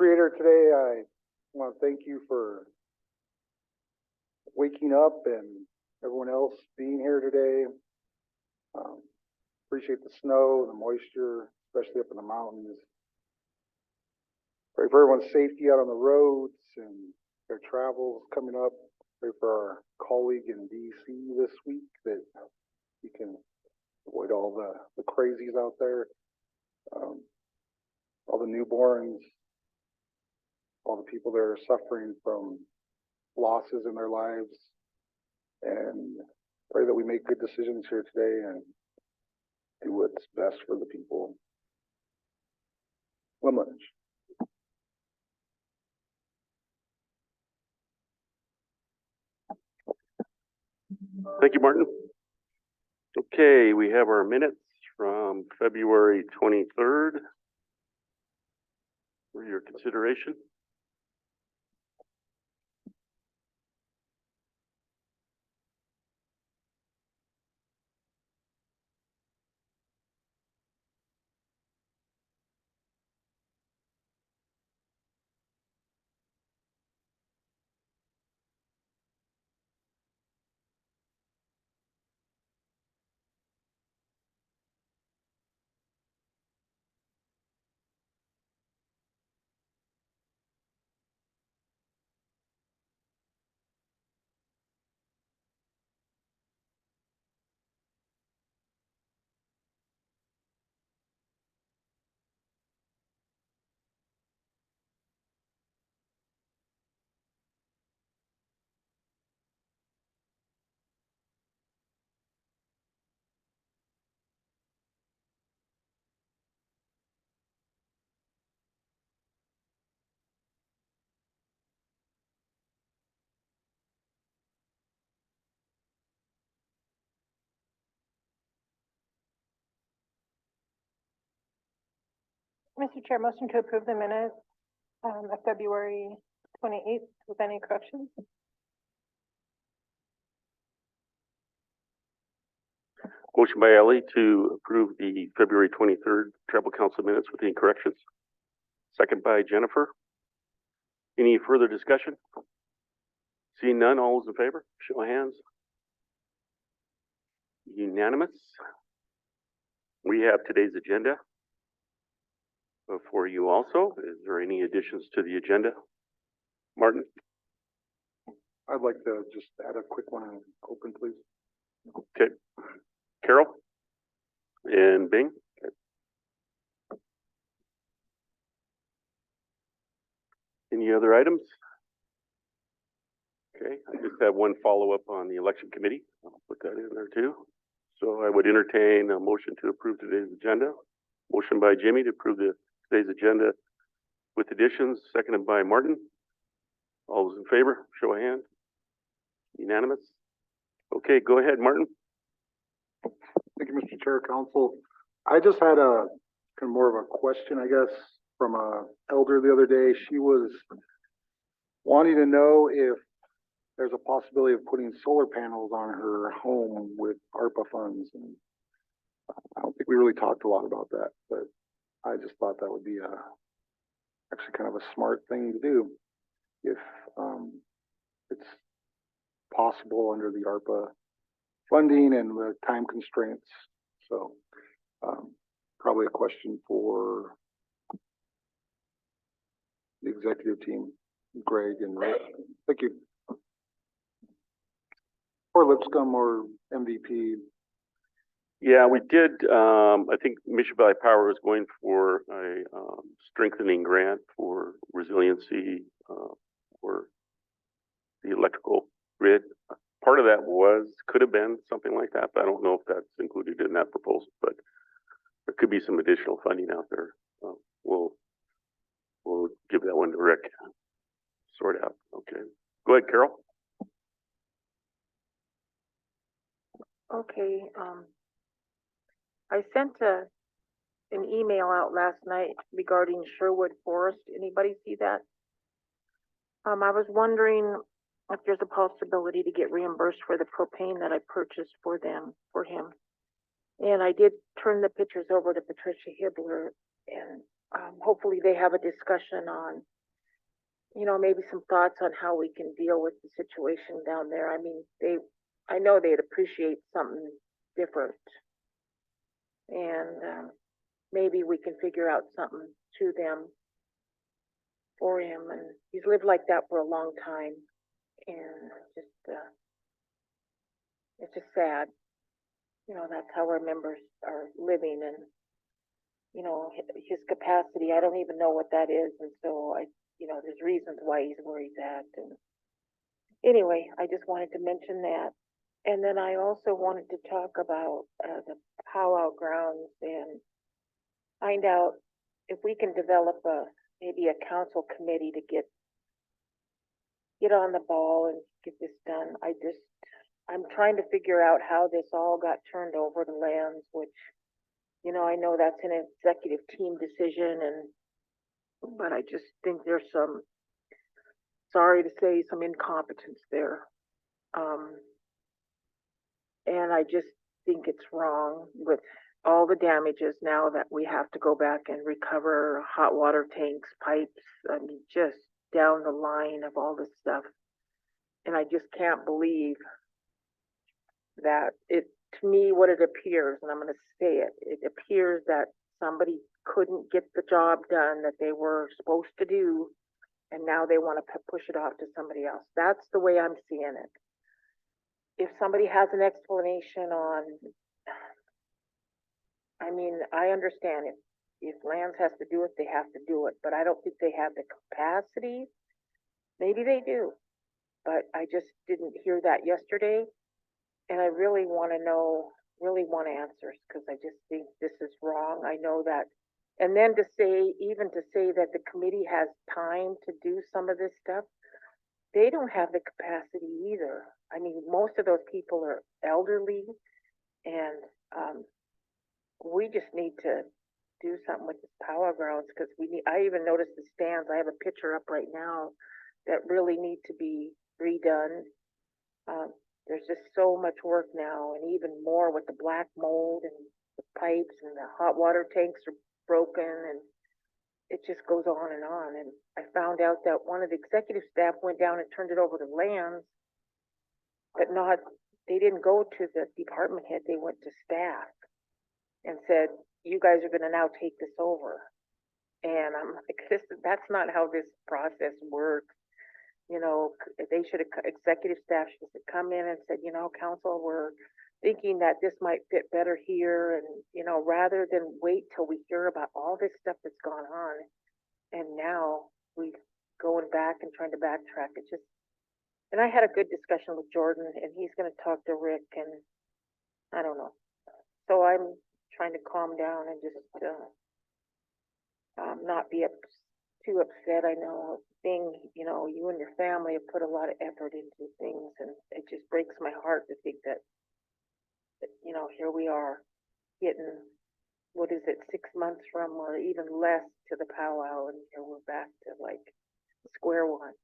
Creator, today I want to thank you for waking up and everyone else being here today. Appreciate the snow, the moisture, especially up in the mountains. Pray for everyone's safety out on the roads and their travels coming up. Pray for our colleague in DC this week that he can avoid all the crazies out there, all the newborns, all the people that are suffering from losses in their lives, and pray that we make good decisions here today and do what's best for the people. One much. Thank you, Martin. Okay, we have our minutes from February 23rd for your consideration. Mr. Chair, motion to approve the minutes of February 28th with any corrections. Motion by Ellie to approve the February 23rd Tribal Council minutes with any corrections. Second by Jennifer. Any further discussion? Seeing none, all those in favor, show of hands. Unanimous. We have today's agenda for you also. Is there any additions to the agenda? Martin? I'd like to just add a quick one and open, please. Okay. Carol? And Bing? Okay. Any other items? Okay, I just have one follow-up on the election committee. I'll put that in there too. So I would entertain a motion to approve today's agenda. Motion by Jimmy to approve today's agenda with additions, seconded by Martin. All those in favor, show of hands. Unanimous. Okay, go ahead, Martin. Thank you, Mr. Chair, Council. I just had a kind of more of a question, I guess, from a elder the other day. She was wanting to know if there's a possibility of putting solar panels on her home with ARPA funds. And I don't think we really talked a lot about that, but I just thought that would be actually kind of a smart thing to do if it's possible under the ARPA funding and the time constraints. So probably a question for the executive team, Greg and Rick. Thank you. Or Lipscomb or MVP. Yeah, we did. I think Mission Valley Power was going for a strengthening grant for resiliency for the electrical grid. Part of that could have been something like that, but I don't know if that's included in that proposal. But there could be some additional funding out there. We'll give that one to Rick. Sort out. Okay. Go ahead, Carol. Okay. I sent an email out last night regarding Sherwood Forest. Anybody see that? I was wondering if there's a possibility to get reimbursed for the propane that I purchased for him. And I did turn the pictures over to Patricia Hibbler, and hopefully they have a discussion on, maybe some thoughts on how we can deal with the situation down there. I mean, I know they'd appreciate something different. And, maybe we can figure out something to them for him. And he's lived like that for a long time. And it's just sad. That's how our members are living. And, his capacity, I don't even know what that is. And so there's reasons why he's where he's at. And anyway, I just wanted to mention that. And then I also wanted to talk about the powwow grounds and find out if we can develop maybe a council committee to get on the ball and get this done. I'm trying to figure out how this all got turned over to lands, which, I know that's an executive team decision, but I just think there's sorry to say, some incompetence there. And I just think it's wrong with all the damages now that we have to go back and recover hot water tanks, pipes, I mean, just down the line of all this stuff. And I just can't believe that to me, what it appears, and I'm going to say it appears that somebody couldn't get the job done that they were supposed to do, and now they want to push it off to somebody else. That's the way I'm seeing it. If somebody has an explanation on, I mean, I understand it. If Lands has to do it, they have to do it, but I don't think they have the capacity. Maybe they do, but I just didn't hear that yesterday. And I really want answers, because I just think this is wrong. I know that. And then to say that the committee has time to do some of this stuff, they don't have the capacity either. I mean, most of those people are elderly, and we just need to do something with the power grounds, because I even noticed the stands. I have a picture up right now that really need to be redone. There's just so much work now, and even more with the black mold and the pipes, and the hot water tanks are broken, and it just goes on and on. And I found out that one of the executive staff went down and turned it over to Lands, but they didn't go to the department head. They went to staff and said, you guys are going to now take this over. And I'm like, that's not how this process works. Executive staff should have come in and said, council, we're thinking that this might fit better here. And, rather than wait till we hear about all this stuff that's gone on. And now we going back and trying to backtrack. And I had a good discussion with Jordan, and he's going to talk to Rick, and I don't know. So I'm trying to calm down and just not be too upset. I know you and your family have put a lot of effort into things, and it just breaks my heart to think that here we are getting, what is it, 6 months from, or even less, to the powwow, and here we're back to like square one.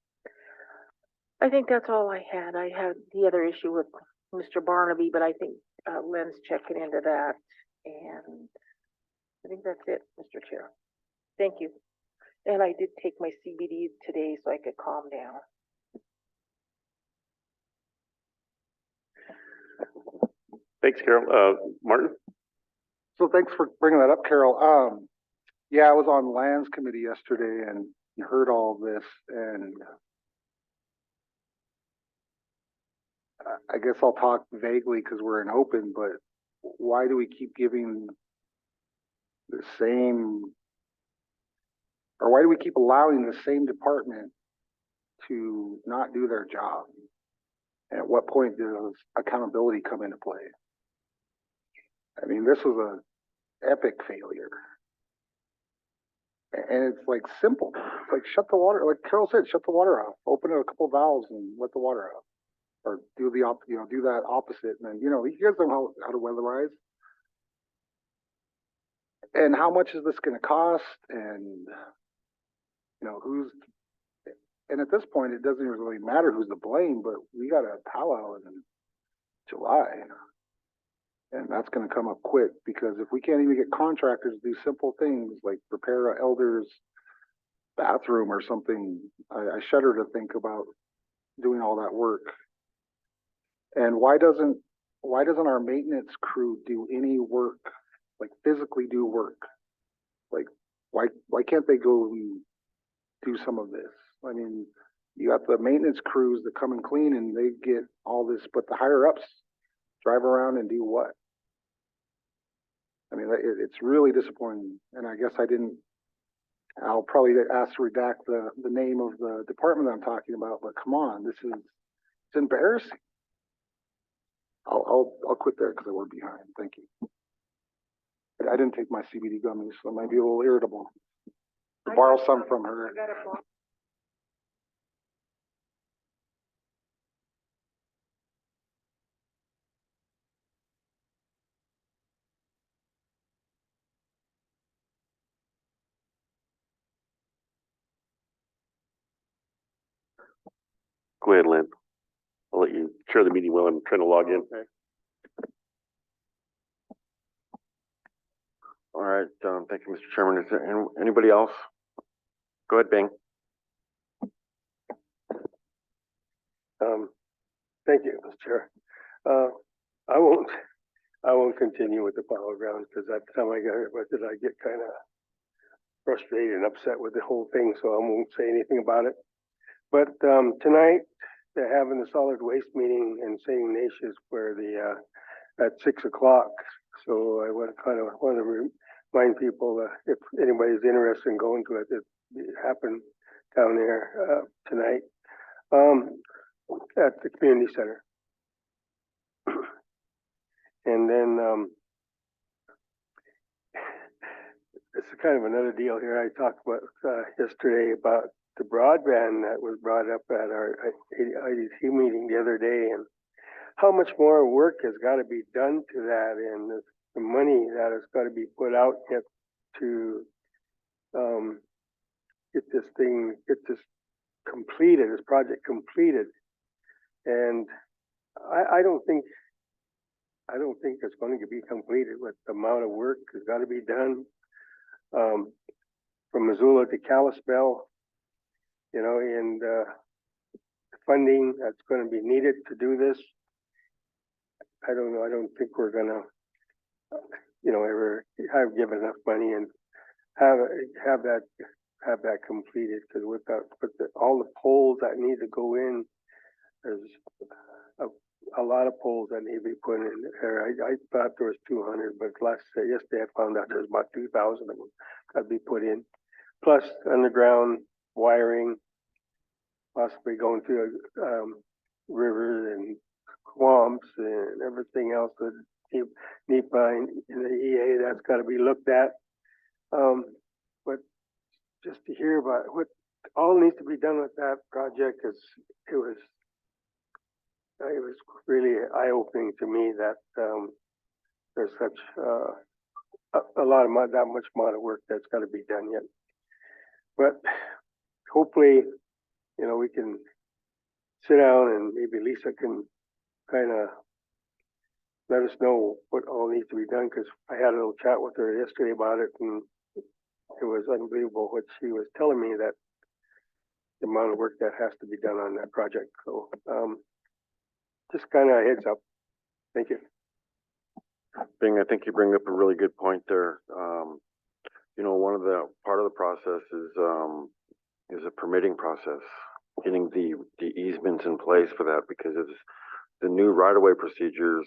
I think that's all I had. I had the other issue with Mr. Barnaby, but I think Lynn's checking into that, and I think that's it, Mr. Chair. Thank you. And I did take my CBD today so I could calm down. Thanks, Carol. Martin? So thanks for bringing that up, Carol. Yeah, I was on Lands Committee yesterday and heard all this, and I guess I'll talk vaguely because we're in open, but why do we keep giving the same, or why do we keep allowing the same department to not do their job? And at what point does accountability come into play? I mean, this was an epic failure. And it's like simple. It's like shut the water, like Carol said, shut the water off, open a couple valves and let the water out. Or do do that opposite. And then, you guys know how to weatherize. And how much is this going to cost? And, and at this point, it doesn't really matter who's to blame, but we got a powwow in July. And that's gonna come up quick, because if we can't even get contractors to do simple things like repair an elder's bathroom or something, I shudder to think about doing all that work. And why doesn't our maintenance crew do any work, like physically do work? Like, why can't they go and do some of this? I mean, you got the maintenance crews that come and clean and they get all this, but the higher ups drive around and do what? I mean, it's really disappointing. And I guess I'll probably ask to redact the name of the department I'm talking about, but come on, it's embarrassing. I'll quit there because we're behind. Thank you. But I didn't take my CBD gummies, so I might be a little irritable. I'll borrow some from her. Go ahead, Lynn. I'll let you chair the meeting while I'm trying to log in. Okay. All right, thank you, Mr. Chairman. Is there anybody else? Go ahead, Bing. Thank you, Mr. Chair. I won't continue with the power grounds because at the time I got with it, I get kind of frustrated and upset with the whole thing, so I won't say anything about it. But tonight they're having the solid waste meeting in St. Ignatius where at 6 o'clock. So I want to remind people if anybody's interested in going to it, it happened down there tonight at the community center. And then it's kind of another deal here. I talked about yesterday about the broadband that was brought up at our IDC meeting the other day, and how much more work has got to be done to that, and the money that has got to be put out yet to get this completed, this project completed. And I don't think it's going to be completed with the amount of work that's got to be done from Missoula to Kalispell, you know, and funding that's going to be needed to do this. I don't know. I don't think we're going to, you know, ever have given enough money and have that completed, because with all the poles that need to go in, there's a lot of poles that need to be put in there. I thought there was 200, but yesterday I found out there's about 2,000 of them got to be put in. Plus underground wiring, possibly going through rivers and swamps and everything else with NEPA and the EA that's got to be looked at. But just to hear about what all needs to be done with that project it was really eye-opening to me that there's such that much amount of work that's got to be done yet. But hopefully, you know, we can sit down and maybe Lisa can kind of let us know what all needs to be done, because I had a little chat with her yesterday about it, and it was unbelievable what she was telling me, that the amount of work that has to be done on that project. So just kind of a heads up. Thank you. Bing, I think you bring up a really good point there. You know, part of the process is a permitting process, getting the easements in place for that, because it's the new right-of-way procedures.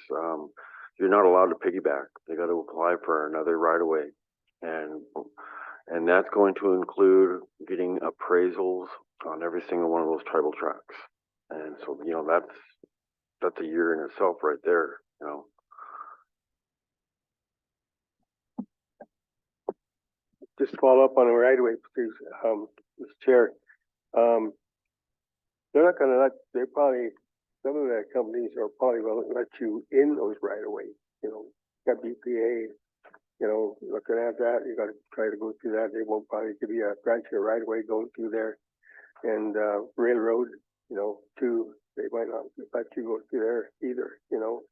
You're not allowed to piggyback. They got to apply for another right-of-way, and that's going to include getting appraisals on every single one of those tribal tracts. And so, you know, that's a year in itself right there, you know. Just follow up on the right-of-way, please, Mr. Chair. They're not going to some of the companies are probably will let you in those right-of-way. You know, got BPA, you know, looking at that, you got to try to go through that. They won't probably give you a grant your right-of-way going through there. And railroad, you know, too, they might not let you go through there either, you know.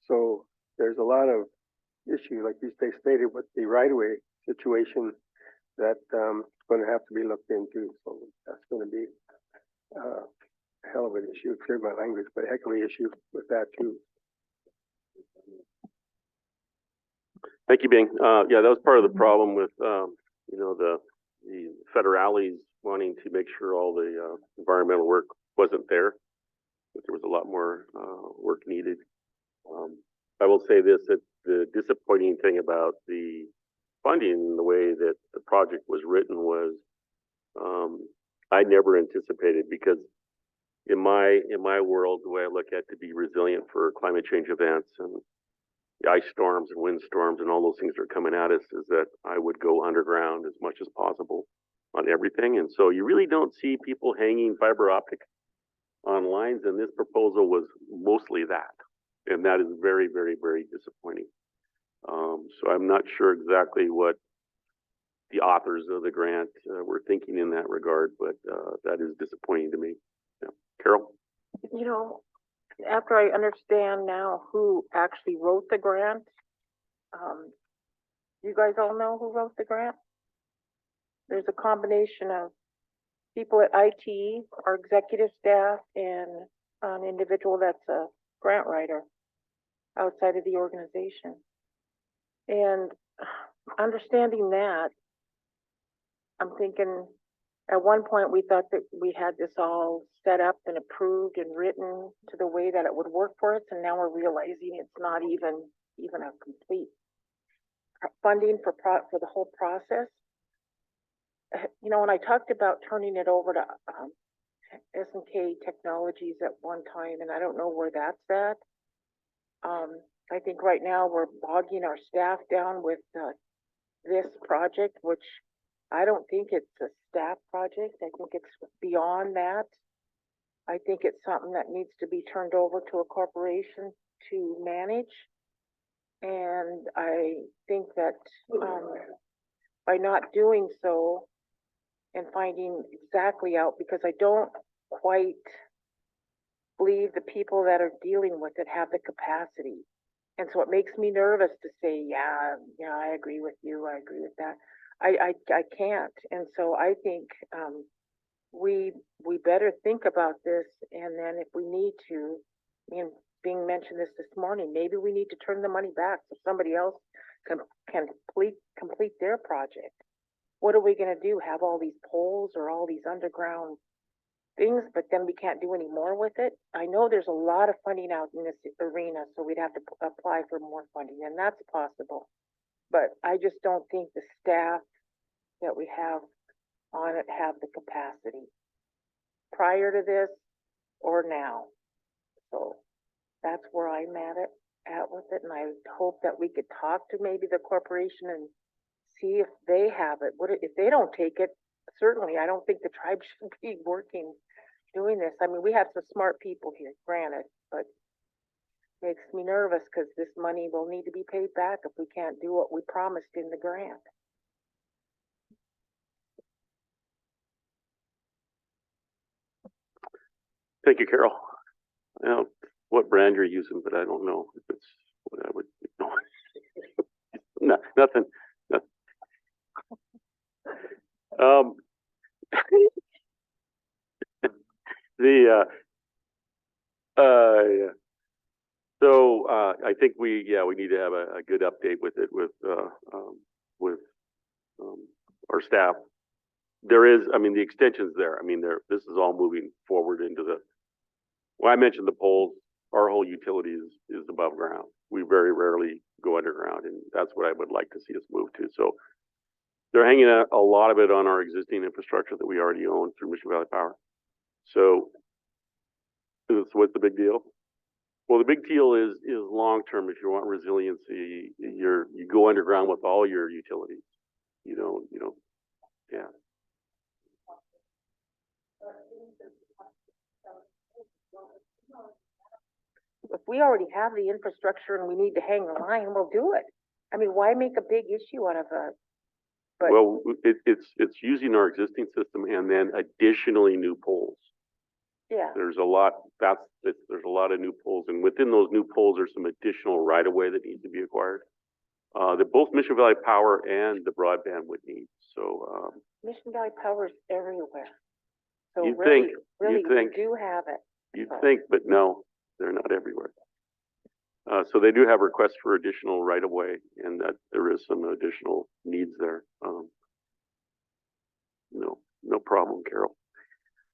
So there's a lot of issue, like you stated, with the right-of-way situation that, gonna have to be looked into, so that's gonna be, a hell of an issue, clear my language, but a heck of an issue with that too. Thank you, Bing. Yeah, that was part of the problem with, you know, the federales wanting to make sure all the, environmental work wasn't there. That there was a lot more, work needed. I will say this, that the disappointing thing about the funding, the way that the project was written was, I never anticipated, because in my world, the way I look at to be resilient for climate change events and the ice storms and wind storms and all those things that are coming at us, is that I would go underground as much as possible on everything. And so you really don't see people hanging fiber optic on lines, and this proposal was mostly that. And that is very, very, very disappointing. So I'm not sure exactly what the authors of the grant were thinking in that regard, but that is disappointing to me. Yeah. Carol? You know, after I understand now who actually wrote the grant, you guys all know who wrote the grant? There's a combination of people at IT, our executive staff, and an individual that's a grant writer outside of the organization. And understanding that, I'm thinking at one point we thought that we had this all set up and approved and written to the way that it would work for us, and now we're realizing it's not even a complete funding for the whole process. You know, when I talked about turning it over to S&K Technologies at one time, and I don't know where that's at. I think right now we're bogging our staff down with this project, which I don't think it's a staff project. I think it's beyond that. I think it's something that needs to be turned over to a corporation to manage. And I think that by not doing so and finding exactly out, because I don't quite believe the people that are dealing with it have the capacity. And so it makes me nervous to say, yeah, I agree with you. I agree with that. I can't. And so I think we better think about this. And then if we need to, and Bing mentioned this morning, maybe we need to turn the money back so somebody else can complete their project. What are we going to do? Have all these poles or all these underground things, but then we can't do any more with it? I know there's a lot of funding out in this arena, so we'd have to apply for more funding, and that's possible. But I just don't think the staff that we have on it have the capacity prior to this or now. So that's where I'm at with it, and I hope that we could talk to maybe the corporation and see if they have it. What if they don't take it? Certainly, I don't think the tribe should be doing this. I mean, we have some smart people here, granted, but makes me nervous because this money will need to be paid back if we can't do what we promised in the grant. Thank you, Carol. I don't know what brand you're using, but I don't know if it's what I would know. No, nothing. Yeah. So I think we need to have a good update with it with our staff. There is, I mean, the extension's there. I mean, this is all moving forward into the. Well, I mentioned the poles. Our whole utility is above ground. We very rarely go underground, and that's what I would like to see us move to. So they're hanging out a lot of it on our existing infrastructure that we already own through Mission Valley Power. So what's the big deal? Well, the big deal is long term. If you want resiliency, you go underground with all your utilities. You don't, yeah. If we already have the infrastructure and we need to hang the line, we'll do it. I mean, why make a big issue out of a? But well, it's using our existing system and then additionally new poles. Yeah. There's a lot, there's a lot of new poles, and within those new poles, there's some additional right of way that needs to be acquired. That both Mission Valley Power and the broadband would need, so, Mission Valley Power's everywhere. So You'd really, think- really, you'd we think. do have it. you'd think, but no, they're not everywhere. So they do have requests for additional right of way, and that there is some additional needs there. No problem, Carol.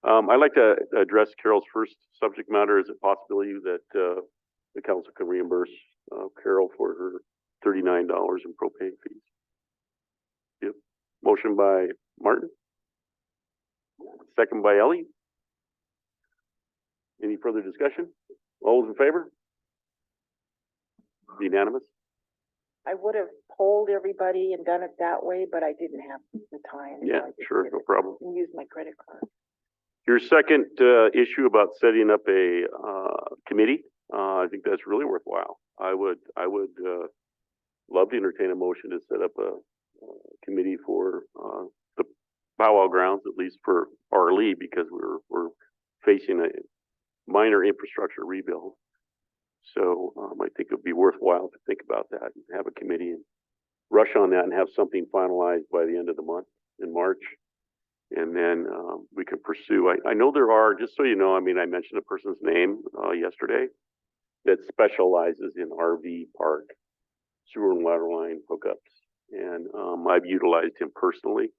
I'd like to address Carol's first subject matter. Is it a possibility that, the council can reimburse, Carol for her $39 in propane fees? Yep. Motion by Martin. Second by Ellie. Any further discussion? All those in favor? Unanimous? I would have polled everybody and done it that way, but I didn't have the time. so Yeah, I just sure, did no it problem. and used my credit card. Your second issue about setting up a committee, I think that's really worthwhile. I would love to entertain a motion to set up a committee for the powwow grounds, at least for Arlee, because we're facing a minor infrastructure rebuild. So I think it would be worthwhile to think about that and have a committee and rush on that and have something finalized by the end of the month in March. And then we can pursue. I know there are, just so you know, I mean, I mentioned a person's name yesterday that specializes in RV park sewer and water line hookups. And I've utilized him personally.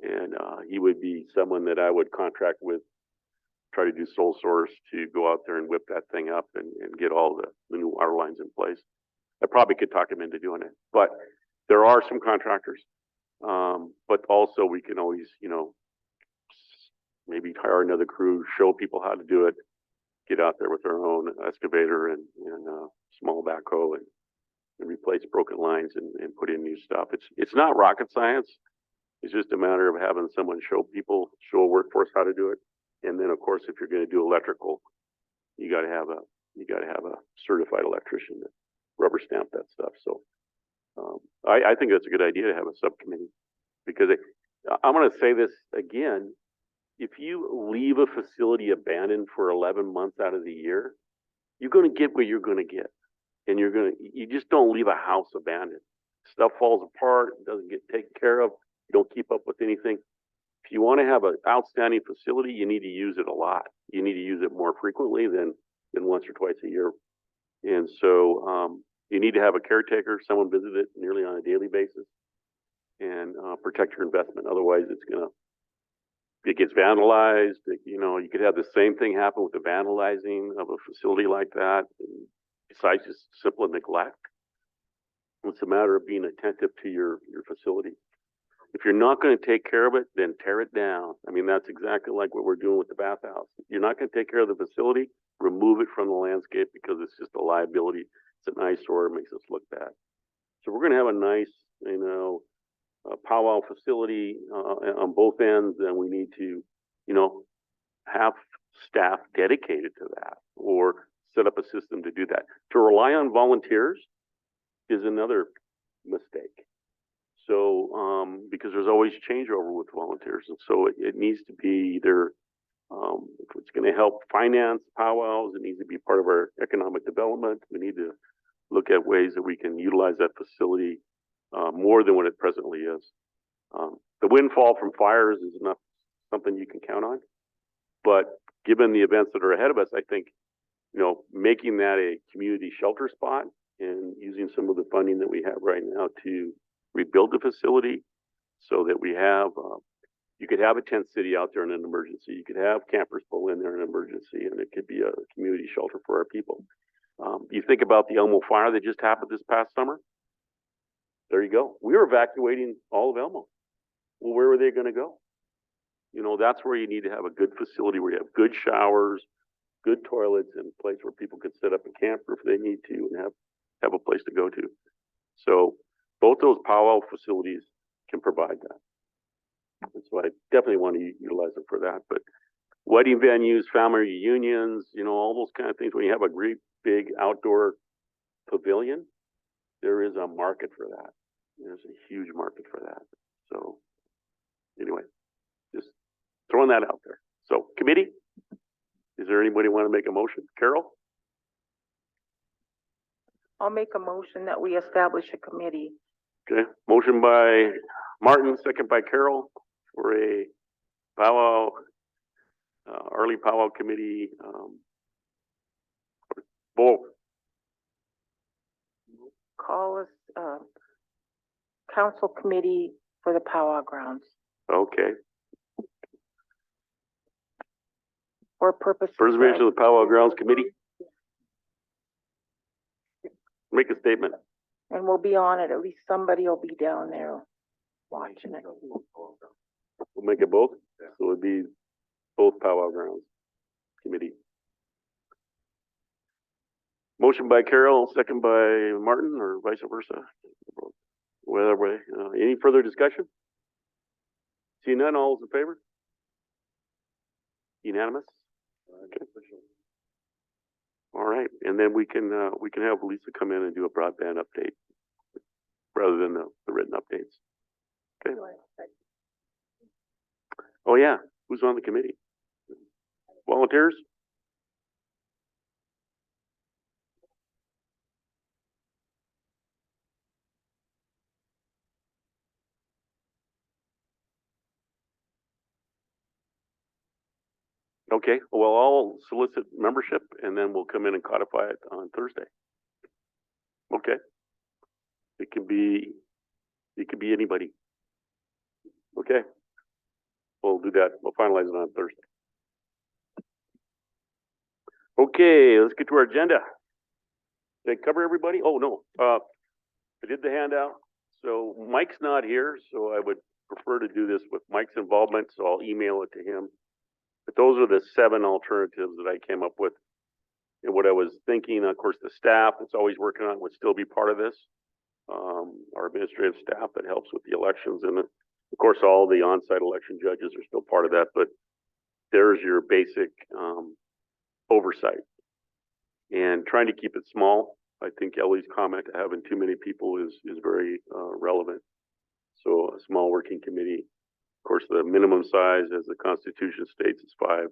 And he would be someone that I would contract with, try to do sole source to go out there and whip that thing up and get all the new water lines in place. I probably could talk him into doing it. But there are some contractors. But also we can always, maybe hire another crew, show people how to do it, get out there with our own excavator and small backhoe and replace broken lines and put in new stuff. It's not rocket science. It's just a matter of having someone show a workforce how to do it. And then of course, if you're going to do electrical, you got to have a certified electrician to rubber stamp that stuff. So I think that's a good idea to have a subcommittee, because I'm going to say this again. If you leave a facility abandoned for 11 months out of the year, you're going to get what you're going to get. And you just don't leave a house abandoned. Stuff falls apart, doesn't get taken care of. You don't keep up with anything. If you want to have an outstanding facility, you need to use it a lot. You need to use it more frequently than once or twice a year. And so you need to have a caretaker, someone visit it nearly on a daily basis, and protect your investment. Otherwise, it gets vandalized. You could have the same thing happen with the vandalizing of a facility like that. And besides just simple neglect, it's a matter of being attentive to your facility. If you're not going to take care of it, then tear it down. I mean, that's exactly like what we're doing with the bathhouse. If you're not going to take care of the facility, remove it from the landscape, because it's just a liability. It's an eyesore. It makes us look bad. So we're going to have a nice, powwow facility on both ends, and we need to, have staff dedicated to that, or set up a system to do that. To rely on volunteers is another mistake. So, because there's always changeover with volunteers, and so it needs to be either, if it's going to help finance powwows, it needs to be part of our economic development. We need to look at ways that we can utilize that facility more than what it presently is. The windfall from fires is not something you can count on, but given the events that are ahead of us, I think, making that a community shelter spot and using some of the funding that we have right now to rebuild the facility so that we have, you could have a tent city out there in an emergency. You could have campers pull in there in an emergency, and it could be a community shelter for our people. You think about the Elmo fire that just happened this past summer. There you go. We were evacuating all of Elmo. Well, where were they going to go? That's where you need to have a good facility where you have good showers, good toilets, and a place where people can set up a camper if they need to and have a place to go to. So both those powwow facilities can provide that. And so I definitely want to utilize them for that. But wedding venues, family reunions, all those kind of things, when you have a great big outdoor pavilion, there is a market for that. There's a huge market for that. So anyway, just throwing that out there. So committee, Is there anybody want to make a motion? Carol? I'll make a motion that we establish a committee. Okay, motion by Martin, second by Carol for a powwow, early powwow committee, both. Call us, council committee for the powwow grounds Okay, for purpose. preservation of the powwow grounds committee. Make a statement. And we'll be on it, at least somebody will be down there watching it. We'll make it both, so it'd be both powwow grounds committee. Motion by Carol, second by Martin, or vice versa. Whatever way. Any further discussion? See none, all those in favor? Unanimous? Okay. All right, and then we can have Lisa come in and do a broadband update rather than the written updates. Okay. Oh yeah, who's on the committee? Volunteers? Okay, well, I'll solicit membership and then we'll come in and codify it on Thursday. Okay. It can be anybody. Okay. We'll do that. We'll finalize it on Thursday. Okay, let's get to our agenda. Did I cover everybody? Oh, no. I did the handout. So Mike's not here, so I would prefer to do this with Mike's involvement, so I'll email it to him. But those are the 7 alternatives that I came up with. And what I was thinking, of course, the staff that's always working on it would still be part of this. Our administrative staff that helps with the elections, and of course, all the on-site election judges are still part of that, but there's your basic oversight. And trying to keep it small. I think Ellie's comment having too many people is very relevant. So a small working committee. Of course, the minimum size, as the Constitution states, is 5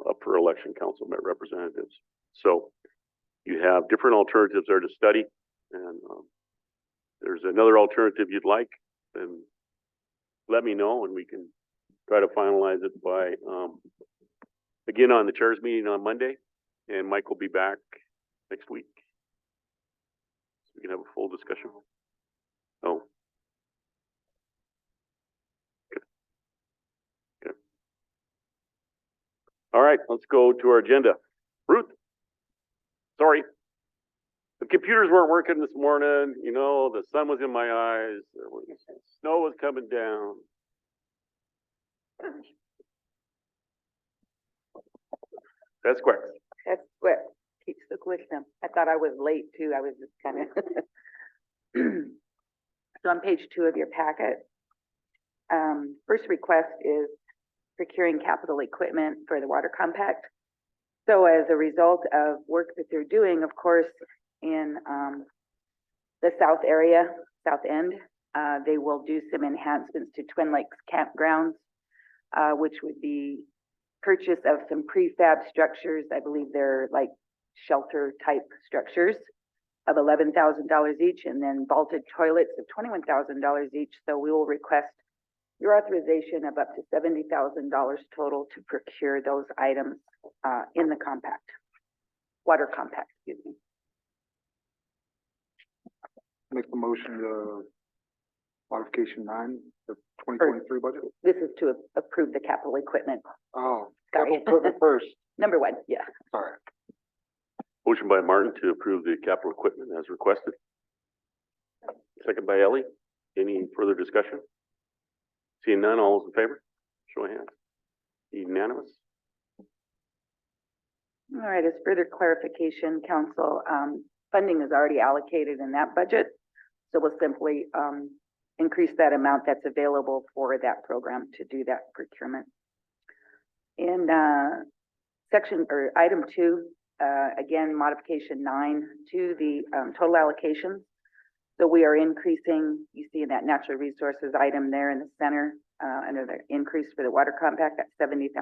up for election council representatives. So you have different alternatives there to study, and there's another alternative you'd like, then let me know, and we can try to finalize it by again on the chairs meeting on Monday, and Mike will be back next week, so we can have a full discussion. Oh. All right, let's go to our agenda. Ruth, sorry. The computers weren't working this morning. You know, the sun was in my eyes. There was, snow was coming down. That's quick. That's what keeps the glitching. I thought I was late too. I was just kind of. So on page 2 of your packet, first request is procuring capital equipment for the water compact. So as a result of work that they're doing, of course, in the south area, south end, they will do some enhancements to Twin Lakes campgrounds, which would be purchase of some prefab structures. I believe they're like shelter type structures of $11,000 each, and then vaulted toilets of $21,000 each. So we will request your authorization of up to $70,000 total to procure those items in the compact, water compact, excuse me. Make the motion to modification 9, the 2023 budget. This is to approve the capital equipment. Oh, Sorry. capital equipment first. Number 1, yeah. Sorry. Motion by Martin to approve the capital equipment as requested. Second by Ellie. Any further discussion? Seeing none, all those in favor? Show of hands. Unanimous? All right, as further clarification, council, funding is already allocated in that budget. So we'll simply increase that amount that's available for that program to do that procurement. In section or item 2, again, modification 9 to the total allocations. So we are increasing, you see in that natural resources item there in the center, under the increase for the water compact, that's $70,000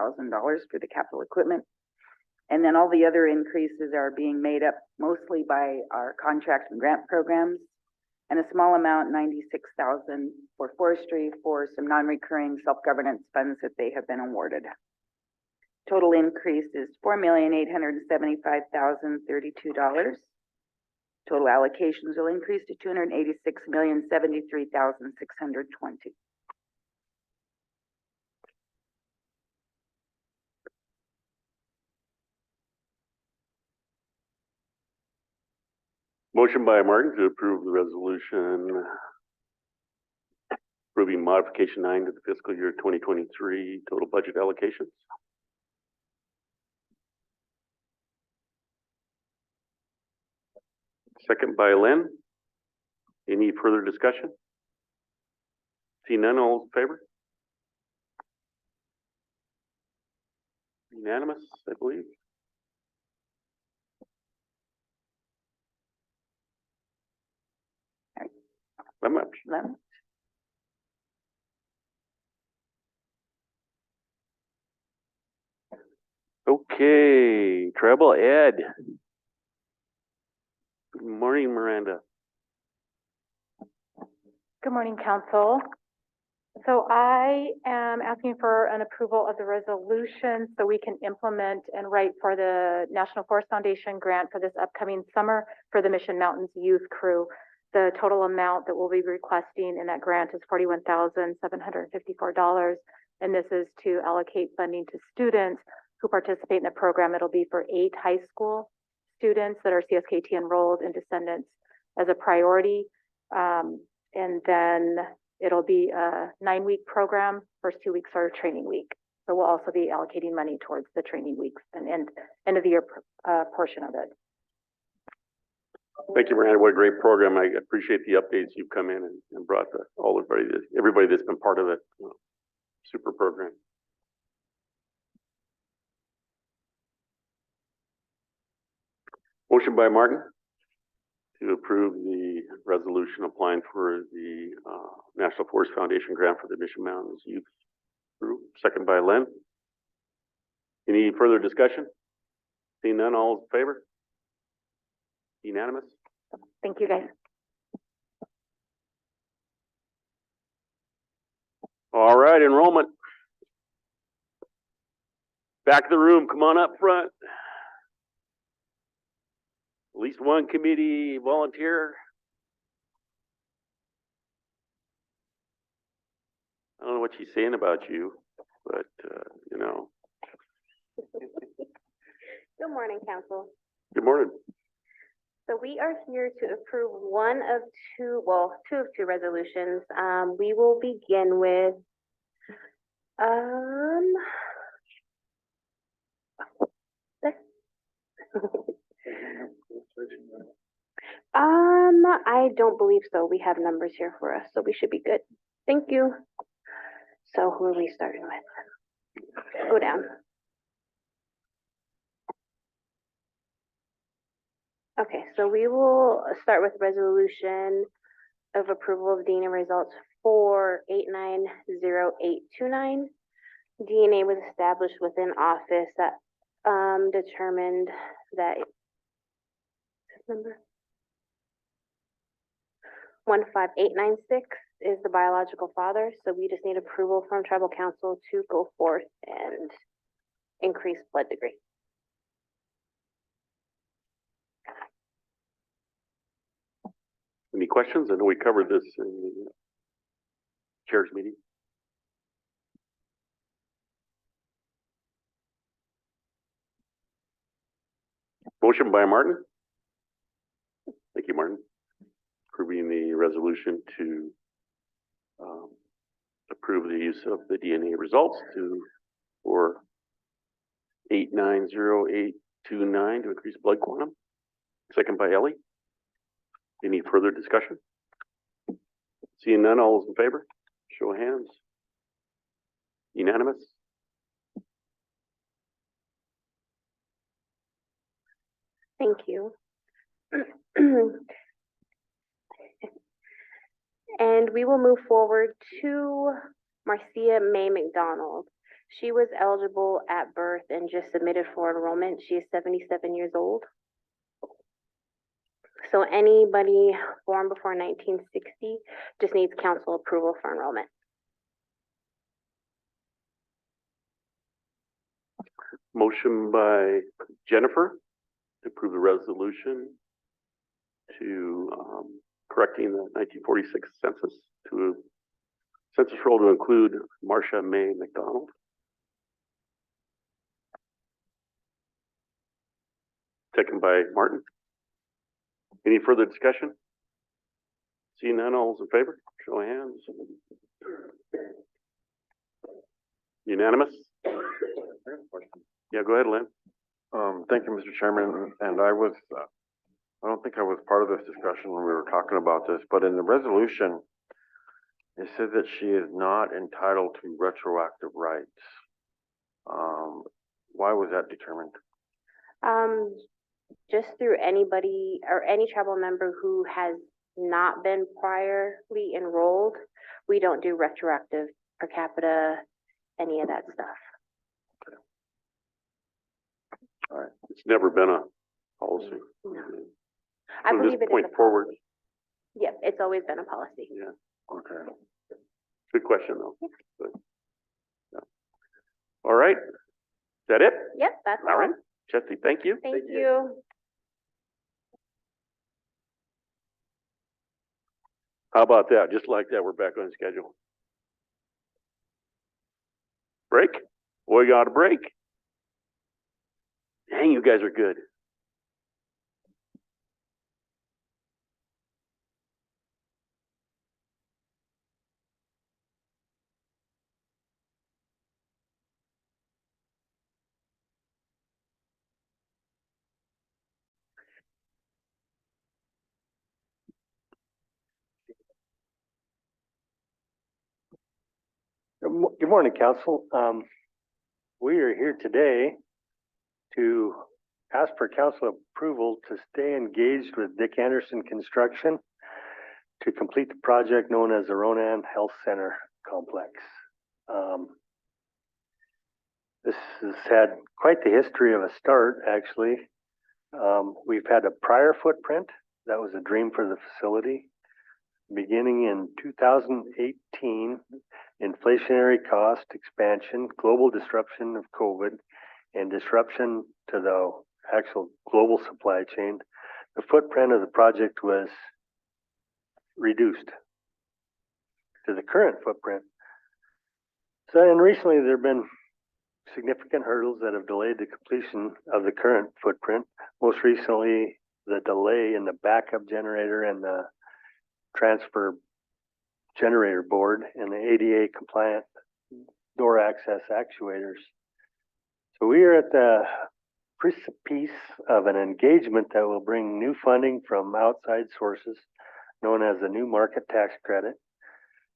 for the capital equipment. And then all the other increases are being made up mostly by our contract and grant programs, and a small amount, 96,000 for forestry, for some non-recurring self-governance funds that they have been awarded. Total increase is $4,875,032. Total allocations will increase to $286,073,620. Motion by Martin to approve the resolution approving modification 9 to the fiscal year 2023 total budget allocations. Second by Len. Any further discussion? See none, all in favor? Unanimous, I believe. How much? Lemon? Okay, Treble Ed. Good morning, Miranda. Good morning, council. So I am asking for an approval of the resolution so we can implement and write for the National Forest Foundation grant for this upcoming summer for the Mission Mountains Youth Crew. The total amount that we'll be requesting in that grant is $41,754. And this is to allocate funding to students who participate in the program. It'll be for 8 high school students that are CSKT enrolled in Descendants as a priority. And then it'll be a 9-week program. First 2 weeks are training week. So we'll also be allocating money towards the training weeks and end of the year portion of it. Thank you, Miranda. What a great program. I appreciate the updates you've come in and brought to everybody that's been part of it. Super program. Motion by Martin to approve the resolution applying for the National Forest Foundation grant for the Mission Mountains Youth Group. Second by Len. Any further discussion? Seeing none, all in favor? Unanimous? Thank you, guys. All right, enrollment. Back of the room, come on up front. At least one committee volunteer. I don't know what she's saying about you, but, you know. Good morning, Council. Good morning. So we are here to approve two of two resolutions. We will begin with, I don't believe so. We have numbers here for us, so we should be good. Thank you. So who are we starting with? Go down. Okay, so we will start with resolution of approval of DNA results for 890829. DNA was established within office that determined that number 15896 is the biological father, so we just need approval from tribal council to go forth and increase blood degree. Any questions? I know we covered this in the chair's meeting. Motion by Martin. Thank you, Martin. Approving the resolution to approve the use of the DNA results for 890829 to increase blood quantum. Second by Ellie. Any further discussion? Seeing none, all those in favor? Show of hands. Unanimous? Thank you. And we will move forward to Marcia May McDonald. She was eligible at birth and just submitted for enrollment. She is 77 years old. So anybody born before 1960 just needs council approval for enrollment. Motion by Jennifer to approve the resolution to, correcting the 1946 census to census roll to include Marcia May McDonald. Second by Martin. Any further discussion? Seeing none, all's in favor, show of hands. Unanimous? Yeah, go ahead, Lynn. Thank you, Mr. Chairman, and I don't think I was part of this discussion when we were talking about this, but in the resolution, it says that she is not entitled to retroactive rights. Why was that determined? Just through anybody or any tribal member who has not been priorly enrolled, we don't do retroactive per capita, any of that stuff. All right. It's never been a policy. No. I From this believe it is point a forward. policy. Yep, it's always been a policy. Yeah, Okay. good question though. But, yeah. All right, is that it? Yep, that's All right, Jesse, thank you. Thank you. How about that? Just like that, we're back on schedule. Break? We got a break. Dang, you guys are good. Good morning, council. We are here today to ask for council approval to stay engaged with Dick Anderson Construction to complete the project known as the Ronan Health Center Complex. This has had quite the history of a start, actually. We've had a prior footprint that was a dream for the facility. Beginning in 2018, inflationary cost expansion, global disruption of COVID, and disruption to the actual global supply chain, the footprint of the project was reduced to the current footprint. So, and recently there have been significant hurdles that have delayed the completion of the current footprint. Most recently, the delay in the backup generator and the transfer generator board and the ADA compliant door access actuators. So we are at the precipice of an engagement that will bring new funding from outside sources known as the New Market Tax Credit.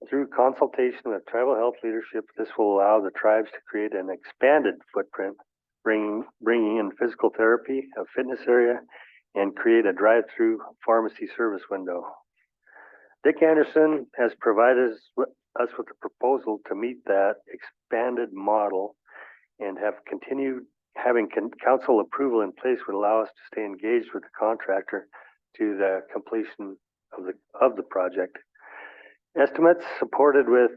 Through consultation with tribal health leadership, this will allow the tribes to create an expanded footprint, bringing in physical therapy, a fitness area, and create a drive-through pharmacy service window. Dick Anderson has provided us with a proposal to meet that expanded model and have continued having council approval in place would allow us to stay engaged with the contractor to the completion of the project. Estimates supported with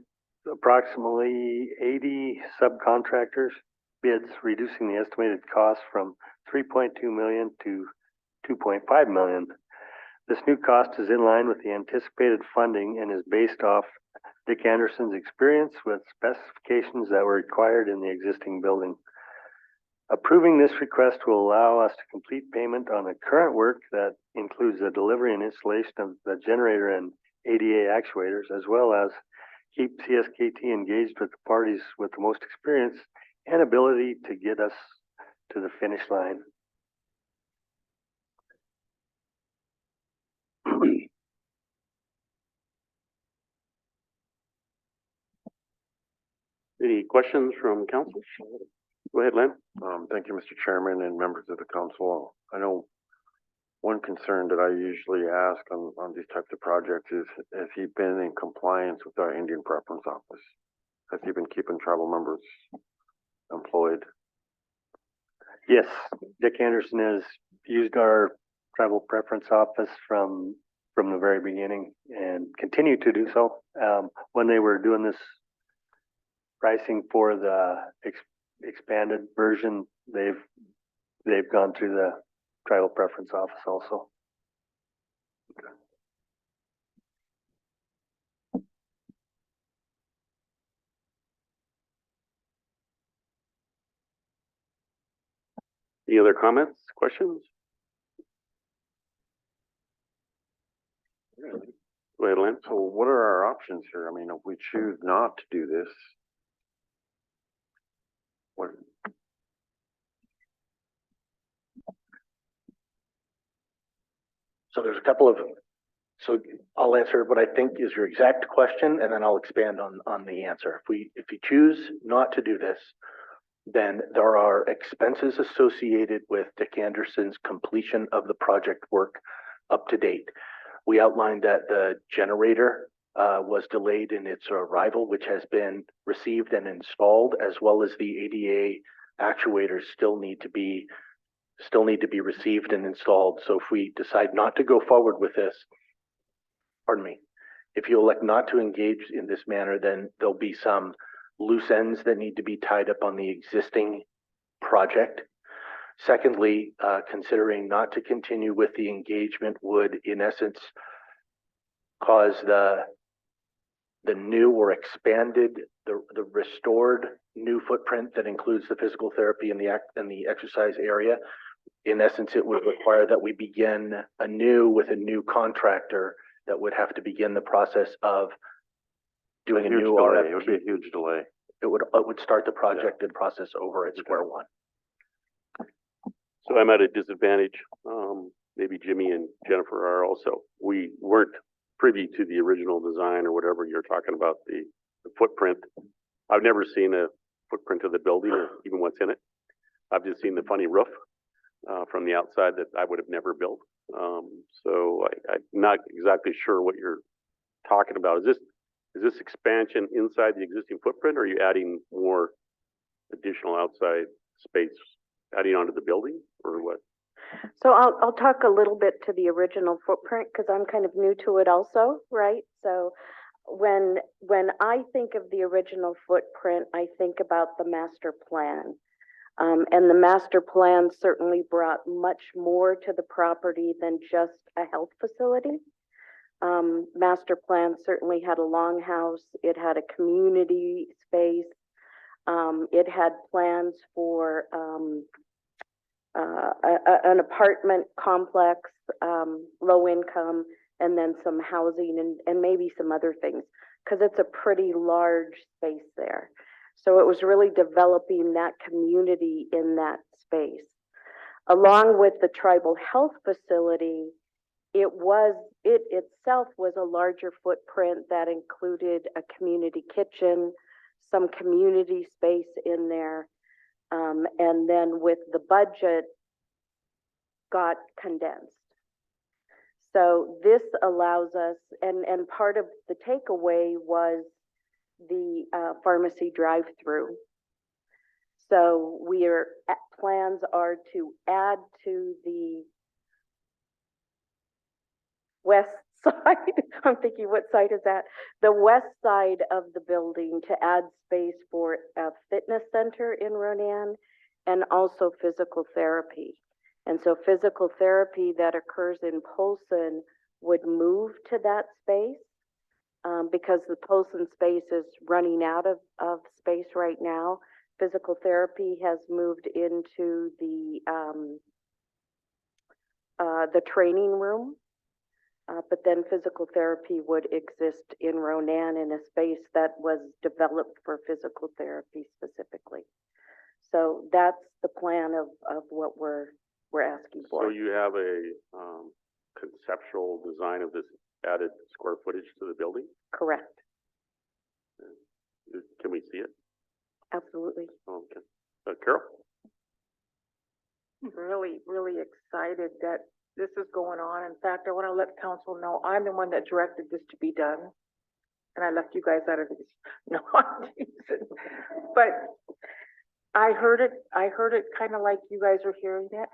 approximately 80 subcontractors bids, reducing the estimated cost from 3.2 million to 2.5 million. This new cost is in line with the anticipated funding and is based off Dick Anderson's experience with specifications that were required in the existing building. Approving this request will allow us to complete payment on the current work that includes the delivery and installation of the generator and ADA actuators, as well as keep CSKT engaged with the parties with the most experience and ability to get us to the finish line. Any questions from council? Go ahead, Len. Thank you, Mr. Chairman and members of the council. I know one concern that I usually ask on these types of projects is, has he been in compliance with our Indian Preference Office? Has he been keeping tribal members employed? Yes, Dick Anderson has used our tribal preference office from the very beginning and continue to do so. When they were doing this pricing for the expanded version, they've gone through the tribal preference office also. Any other comments, questions? Go ahead, Lance. So what are our options here? I mean, if we choose not to do this, what, So there's a couple of, so I'll answer what I think is your exact question, and then I'll expand on the answer. If you choose not to do this, then there are expenses associated with Dick Anderson's completion of the project work up to date. We outlined that the generator was delayed in its arrival, which has been received and installed, as well as the ADA actuators still need to be received and installed. So if we decide not to go forward with this, pardon me, if you elect not to engage in this manner, then there'll be some loose ends that need to be tied up on the existing project. Secondly, considering not to continue with the engagement would, in essence, cause the new or expanded, the restored new footprint that includes the physical therapy and the exercise area. In essence, it would require that we begin anew with a new contractor that would have to begin the process of doing a new RFP. It would be a huge delay. It would start the project and process over at square one. So I'm at a disadvantage. Maybe Jimmy and Jennifer are also. We weren't privy to the original design or whatever you're talking about, the footprint. I've never seen a footprint of the building or even what's in it. I've just seen the funny roof from the outside that I would have never built. So I'm not exactly sure what you're talking about. Is this expansion inside the existing footprint, or are you adding more additional outside space, adding onto the building, or what? So I'll talk a little bit to the original footprint because I'm kind of new to it also, right? So when I think of the original footprint, I think about the master plan. And the master plan certainly brought much more to the property than just a health facility. Master plan certainly had a longhouse. It had a community space. It had plans for an apartment complex, low income, and then some housing and maybe some other things, because it's a pretty large space there. So it was really developing that community in that space. Along with the tribal health facility, it itself was a larger footprint that included a community kitchen, some community space in there, and then with the budget got condensed. So this allows us, and part of the takeaway was the pharmacy drive-through. So plans are to add to the west side. I'm thinking, what side is that? The west side of the building to add space for a fitness center in Ronan and also physical therapy. And so physical therapy that occurs in Polson would move to that space because the Polson space is running out of space right now. Physical therapy has moved into the training room. But then physical therapy would exist in Ronan in a space that was developed for physical therapy specifically. So that's the plan of what we're asking for. So you have a conceptual design of this added square footage to the building? Correct. Can we see it? Absolutely. Okay. Carol? Really, really excited that this is going on. In fact, I want to let council know I'm the one that directed this to be done. and I left you guys out of this. No, I'm teasing. But I heard it kind of like you guys are hearing it.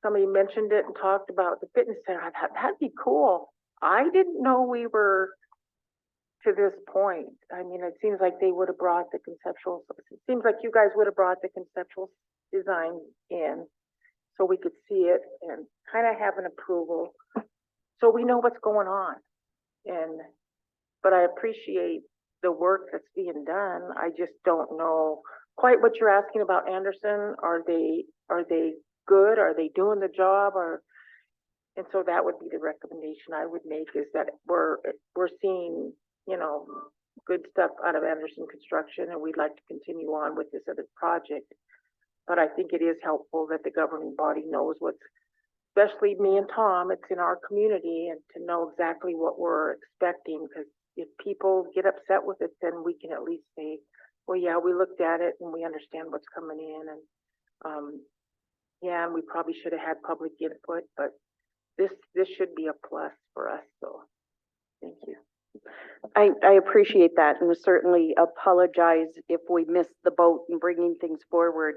Somebody mentioned it and talked about the fitness center. I thought that'd be cool. I didn't know we were to this point. I mean, it seems like they would have brought the conceptual, it seems like you guys would have brought the conceptual design in so we could see it and kind of have an approval. So we know what's going on. But I appreciate the work that's being done. I just don't know quite what you're asking about Anderson. Are they good? Are they doing the job? And so that would be the recommendation I would make, is that we're seeing, you know, good stuff out of Anderson Construction, and we'd like to continue on with this other project. But I think it is helpful that the governing body knows what's, especially me and Tom, it's in our community, and to know exactly what we're expecting, because if people get upset with it, then we can at least say, well, yeah, we looked at it and we understand what's coming in, and yeah, and we probably should have had public input, but this should be a plus for us, so thank you. I appreciate that, and certainly apologize if we missed the boat in bringing things forward.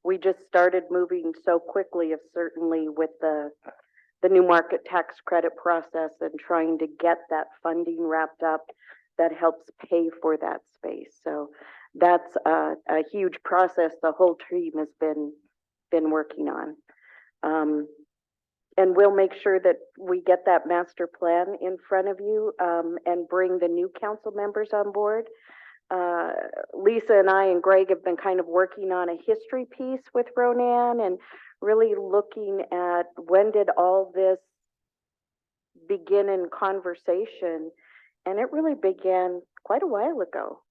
We just started moving so quickly, certainly with the new market tax credit process and trying to get that funding wrapped up that helps pay for that space. So that's a huge process the whole team has been working on. And we'll make sure that we get that master plan in front of you, and bring the new council members on board. Lisa and I and Greg have been kind of working on a history piece with Ronan and really looking at when did all this begin in conversation, and it really began quite a while ago.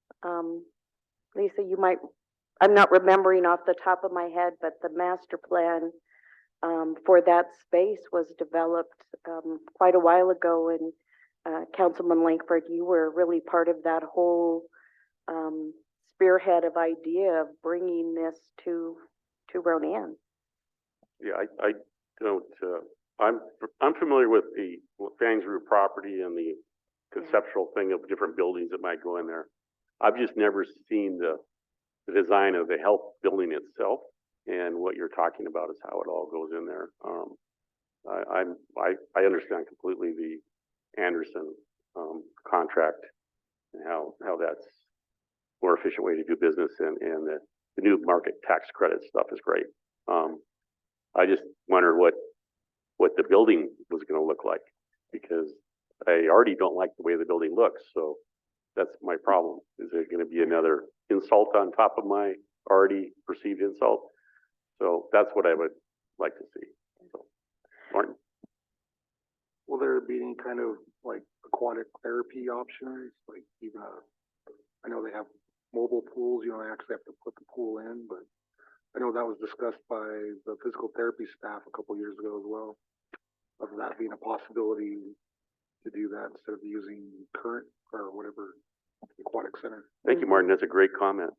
Lisa, you might, I'm not remembering off the top of my head, but the master plan for that space was developed quite a while ago, and Councilman Langford, you were really part of that whole spearhead of idea of bringing this to Ronan. Yeah, I don't, I'm familiar with the Fangs Root property and the conceptual thing of different buildings that might go in there. I've just never seen the design of the health building itself, and what you're talking about is how it all goes in there. I understand completely the Anderson contract and how that's a more efficient way to do business, and the new market tax credit stuff is great. I just wondered what the building was going to look like, because I already don't like the way the building looks. So that's my problem. Is there going to be another insult on top of my already perceived insult? So that's what I would like to see. So, Martin? Will there be any kind of like aquatic therapy options? Like even I know they have mobile pools, you don't actually have to put the pool in, but I know that was discussed by the physical therapy staff a couple years ago as well, of that being a possibility to do that instead of using current or whatever aquatic center. Thank you, Martin. That's a great comment.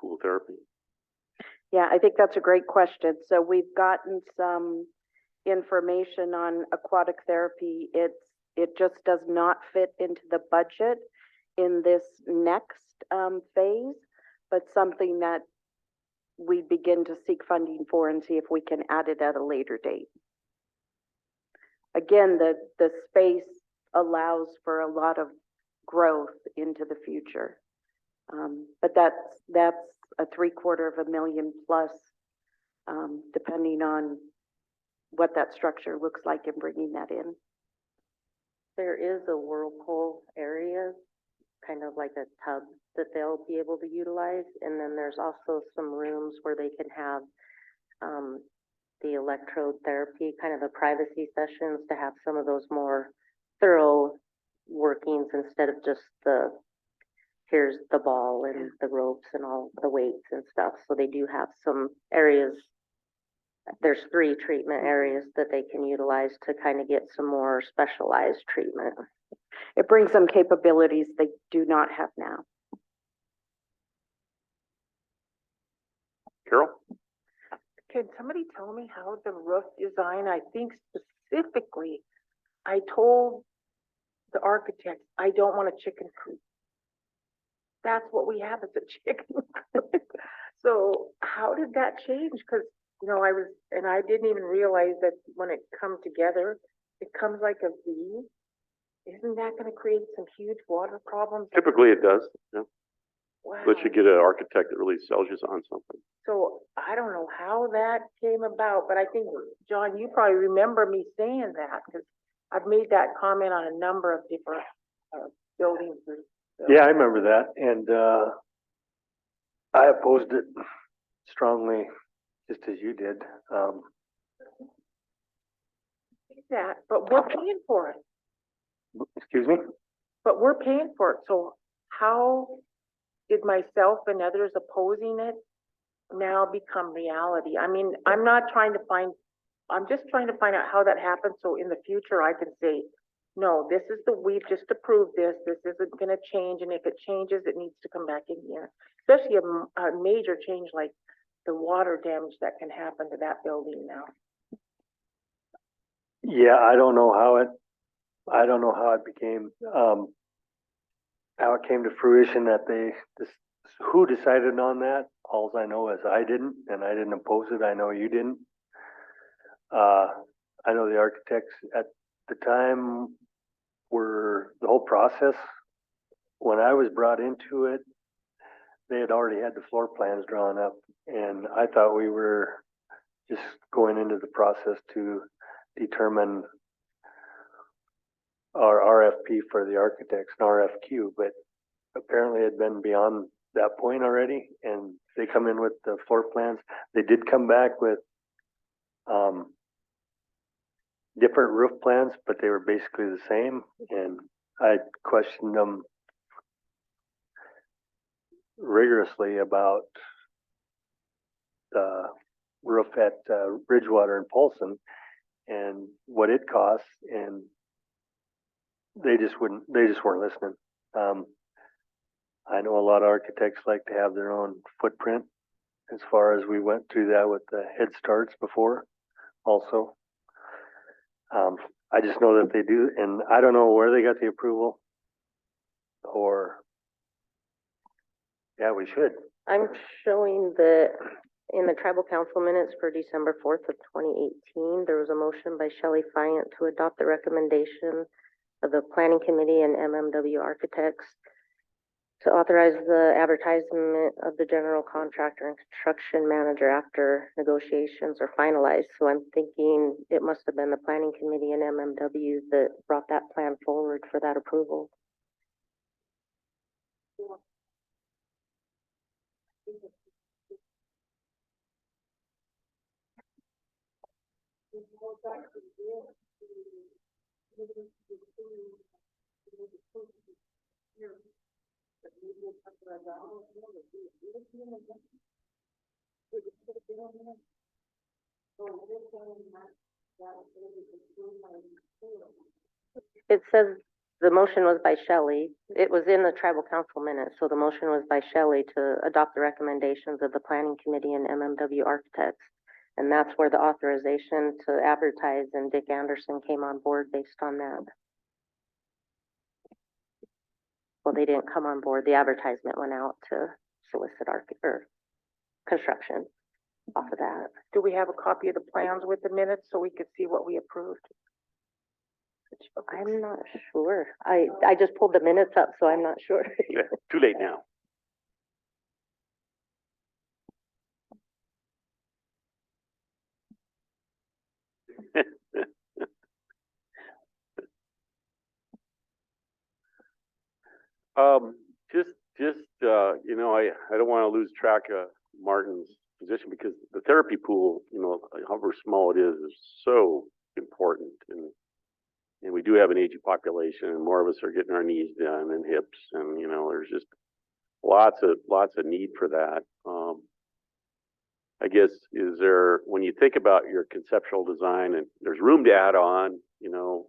Pool therapy. Yeah, I think that's a great question. So we've gotten some information on aquatic therapy. It just does not fit into the budget in this next phase, but something that we begin to seek funding for and see if we can add it at a later date. Again, the space allows for a lot of growth into the future. But that's a $750,000 plus, depending on what that structure looks like and bringing that in. There is a whirlpool area, kind of like a tub that they'll be able to utilize. And then there's also some rooms where they can have the electrode therapy, kind of the privacy sessions, to have some of those more thorough workings instead of just here's the ball and the ropes and all the weights and stuff. So they do have some areas. There's 3 treatment areas that they can utilize to kind of get some more specialized treatment. It brings some capabilities they do not have now. Carol? Can somebody tell me how the roof design, I think specifically, I told the architects, I don't want a chicken coop. That's what we have, is a chicken coop. So how did that change? Cause, you know, I didn't even realize that when it come together, it comes like a V. Isn't that gonna create some huge water problems? Typically it does, yeah. Wow. Unless you get an architect that really sells you on something. So I don't know how that came about, but I think, John, you probably remember me saying that, because I've made that comment on a number of different, buildings. Yeah, I remember that, and, I opposed it strongly, just as you did. That, but we're paying for it. Excuse me? But we're paying for it, so how did myself and others opposing it now become reality? I mean, I'm just trying to find out how that happened, so in the future I can say, no, we've just approved this isn't gonna change, and if it changes, it needs to come back in here. Especially a major change like the water damage that can happen to that building now. Yeah, I don't know how it became, how it came to fruition that who decided on that? Alls I know is I didn't, and I didn't oppose it. I know you didn't. I know the architects at the time the whole process, when I was brought into it, they had already had the floor plans drawn up, and I thought we were just going into the process to determine our RFP for the architects, an RFQ, but apparently it had been beyond that point already, and they come in with the floor plans. They did come back with different roof plans, but they were basically the same, and I questioned them rigorously about the roof at Bridgewater and Polson and what it costs, and they just weren't listening. I know a lot of architects like to have their own footprint, as far as we went through that with the Head Starts before also. I just know that they do, and I don't know where they got the approval, or, yeah, we should. I'm showing that in the tribal council minutes for December 4th of 2018, there was a motion by Shelley Fiant to adopt the recommendation of the planning committee and MMW architects to authorize the advertisement of the general contractor and construction manager after negotiations are finalized. So I'm thinking it must have been the planning committee and MMW that brought that plan forward for that approval. It says the motion was by Shelley. It was in the tribal council minutes, so the motion was by Shelley to adopt the recommendations of the planning committee and MMW architects. And that's where the authorization to advertise and Dick Anderson came on board based on that. Well, they didn't come on board. The advertisement went out to solicit construction off of that. Do we have a copy of the plans with the minutes so we could see what we approved? I'm not sure. I just pulled the minutes up, so I'm not sure. Yeah, too late now. You know, I don't want to lose track of Martin's position, because the therapy pool, you know, however small it is so important, and we do have an aging population, and more of us are getting our knees done and hips, and you know, there's just lots of need for that. I guess, when you think about your conceptual design, and there's room to add on, you know,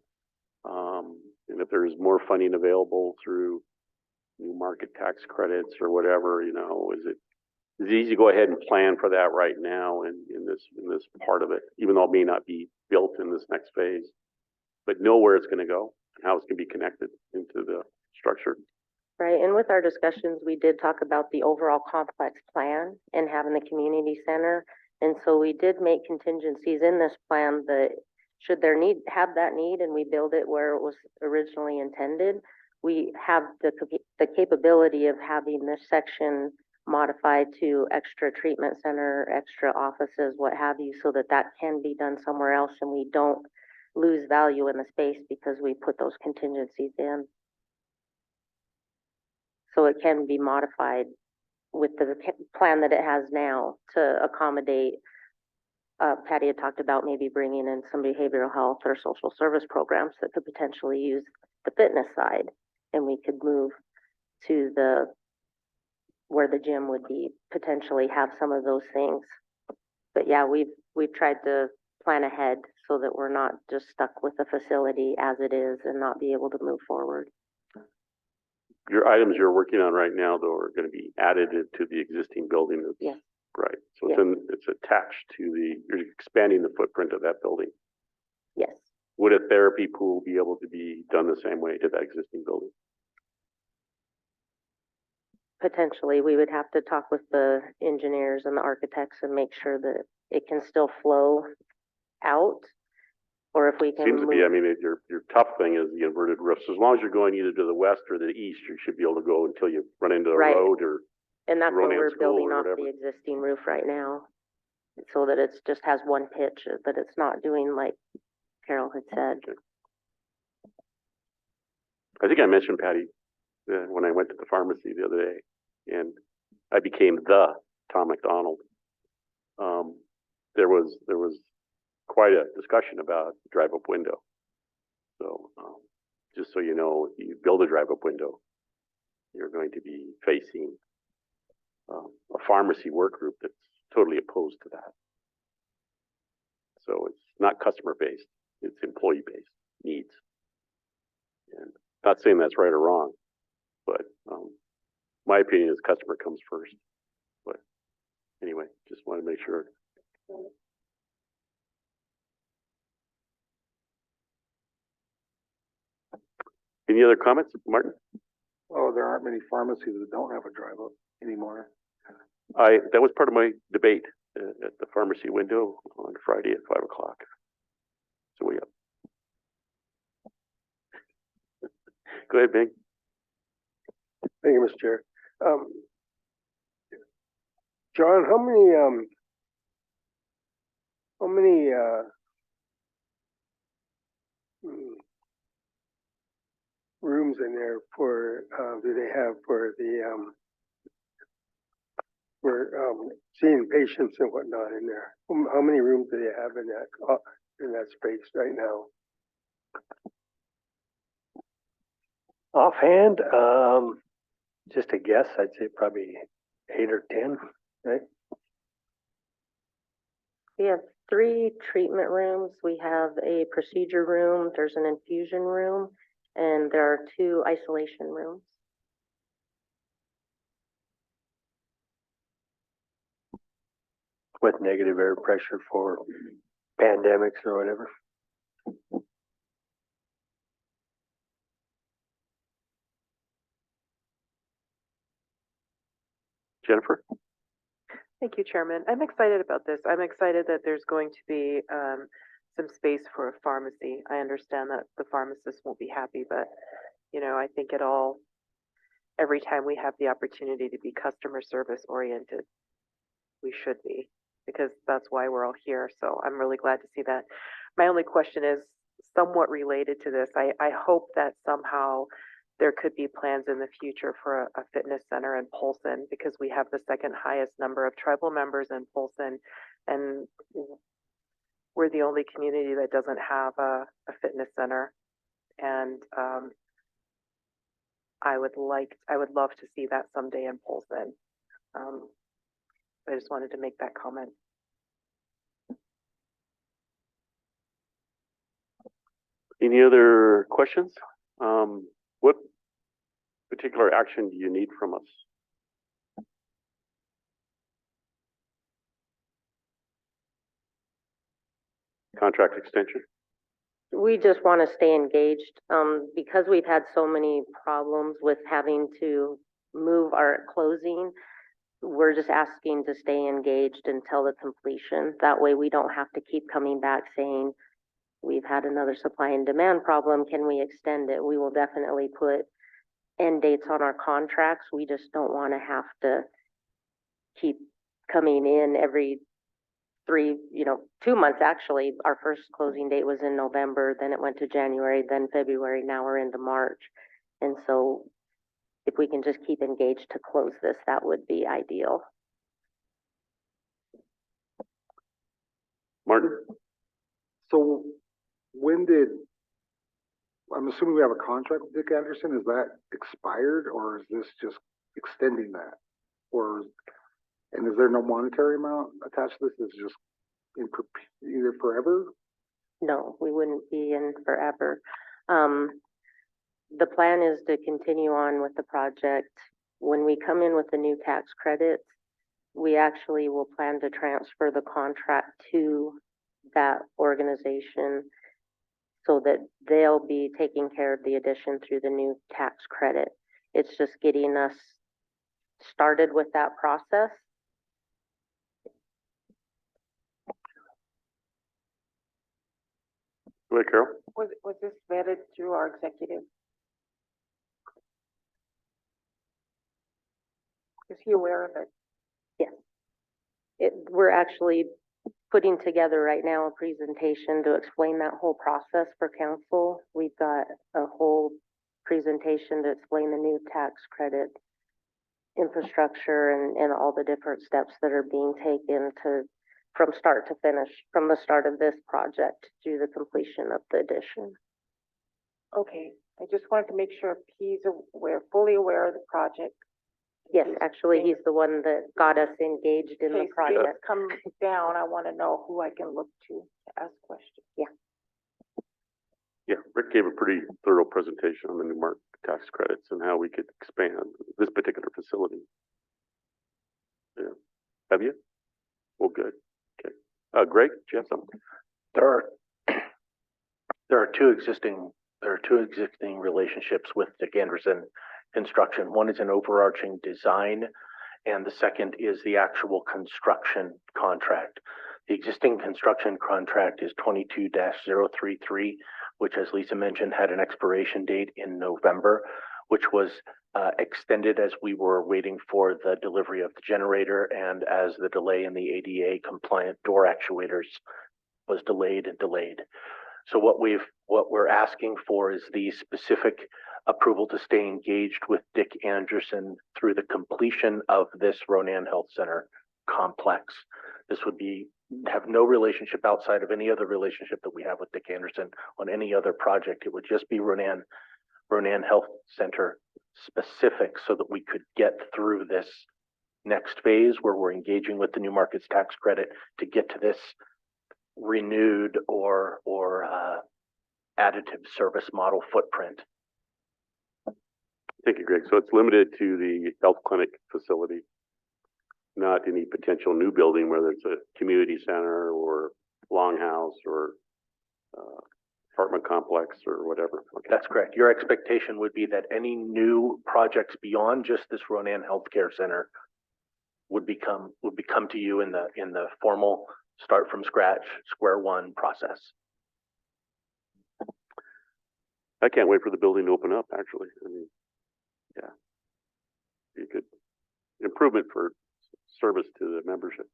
and if there's more funding available through new market tax credits or whatever, you know, is it easy to go ahead and plan for that right now in this part of it, even though it may not be built in this next phase, but know where it's going to go. how it's going to be connected into the structure. Right, and with our discussions, we did talk about the overall complex plan and having the community center. And so we did make contingencies in this plan that should there have that need and we build it where it was originally intended, we have the capability of having this section modified to extra treatment center, extra offices, what have you, so that that can be done somewhere else and we don't lose value in the space because we put those contingencies in. So it can be modified with the plan that it has now to accommodate. Patty had talked about maybe bringing in some behavioral health or social service programs that could potentially use the fitness side, and we could move to where the gym would be, potentially have some of those things. But yeah, we've tried to plan ahead so that we're not just stuck with the facility as it is and not be able to move forward. Your items you're working on right now, though, are going to be added to the existing building. Yes. Right. So Yes. it's attached to you're expanding the footprint of that building. Yes. Would a therapy pool be able to be done the same way to that existing building? Potentially, we would have to talk with the engineers and the architects and make sure that it can still flow out. Or if we can Seems to be, I move, mean, your tough thing is the inverted roofs. As long as you're going either to the west or the east, you should be able to go until you run into the Right. road or and that's where Ronan we're School building or off whatever. the existing roof right now. So that it's just has one pitch, that it's not doing like Carol had said. I think I mentioned, Patty, when I went to the pharmacy the other day, and I became the Tom McDonald. There was quite a discussion about drive-up window. So just so you know, if you build a drive-up window, you're going to be facing a pharmacy work group that's totally opposed to that. So it's not customer-based, it's employee-based needs. And not saying that's right or wrong, but my opinion is customer comes first. But anyway, just want to make sure. Any other comments, Martin? Oh, there aren't many pharmacies that don't have a drive-up anymore. That was part of my debate at the pharmacy window on Friday at 5 o'clock. So yeah. Go ahead, Bing. Thank you, Mr. Chair. John, how many rooms in there do they have for seeing patients and whatnot in there? How many rooms do they have in that space right now? Offhand, just a guess, I'd say probably 8 or 10, right? We have 3 treatment rooms. We have a procedure room, there's an infusion room, and there are 2 isolation rooms. With negative air pressure for pandemics or whatever. Jennifer? Thank you, Chairman. I'm excited about this. I'm excited that there's going to be some space for a pharmacy. I understand that the pharmacists won't be happy, but I think every time we have the opportunity to be customer service oriented, we should be, because that's why we're all here. So I'm really glad to see that. My only question is somewhat related to this. I hope that somehow there could be plans in the future for a fitness center in Polson, because we have the second highest number of tribal members in Polson, and we're the only community that doesn't have a fitness center. And I would love to see that someday in Polson. I just wanted to make that comment. Any other questions? What particular action do you need from us? Contract extension? We just want to stay engaged, because we've had so many problems with having to move our closing. We're just asking to stay engaged until the completion. That way we don't have to keep coming back saying, we've had another supply and demand problem, can we extend it? We will definitely put end dates on our contracts. We just don't want to have to keep coming in every 2 months actually. Our first closing date was in November, then it went to January, then February, now we're into March. And so if we can just keep engaged to close this, that would be ideal. Martin? So I'm assuming we have a contract with Dick Anderson, is that expired or is this just extending that? And is there no monetary amount attached to this? Is it just either forever? No, we wouldn't be in forever. The plan is to continue on with the project. When we come in with the new tax credits, we actually will plan to transfer the contract to that organization so that they'll be taking care of the addition through the new tax credit. It's just getting us started with that process. Go ahead, Carol. Was this vetted through our executive? Is he aware of it? Yes. We're actually putting together right now a presentation to explain that whole process for council. We've got a whole presentation to explain the new tax credit infrastructure and all the different steps that are being taken from start to finish, from the start of this project to the completion of the addition. Okay, I just wanted to make sure he's fully aware of the project. Yes, actually, he's the one that got us engaged in the In case project. things come down, I want to know who I can look to ask questions. Yeah, Rick gave a pretty thorough presentation on the new market tax credits and how we could expand this particular facility. Yeah. Have you? Well, good. Okay. Greg, do you have something? There are two existing relationships with Dick Anderson Construction. One is an overarching design, and the second is the actual construction contract. The existing construction contract is 22-033, which, as Lisa mentioned, had an expiration date in November, which was extended as we were waiting for the delivery of the generator and as the delay in the ADA compliant door actuators was delayed. So what we're asking for is the specific approval to stay engaged with Dick Anderson through the completion of this Ronan Health Center complex. This would have no relationship outside of any other relationship that we have with Dick Anderson on any other project. It would just be Ronan Health Center specific so that we could get through this next phase where we're engaging with the new markets tax credit to get to this renewed or additive service model footprint. Thank you, Greg. So it's limited to the health clinic facility, not any potential new building, whether it's a community center or longhouse or apartment complex or whatever. Okay. That's correct. Your expectation would be that any new projects beyond just this Ronan Healthcare Center would come to you in the formal start from scratch, square one process. I can't wait for the building to open up, actually. I mean, yeah. Be a good improvement for service to the membership.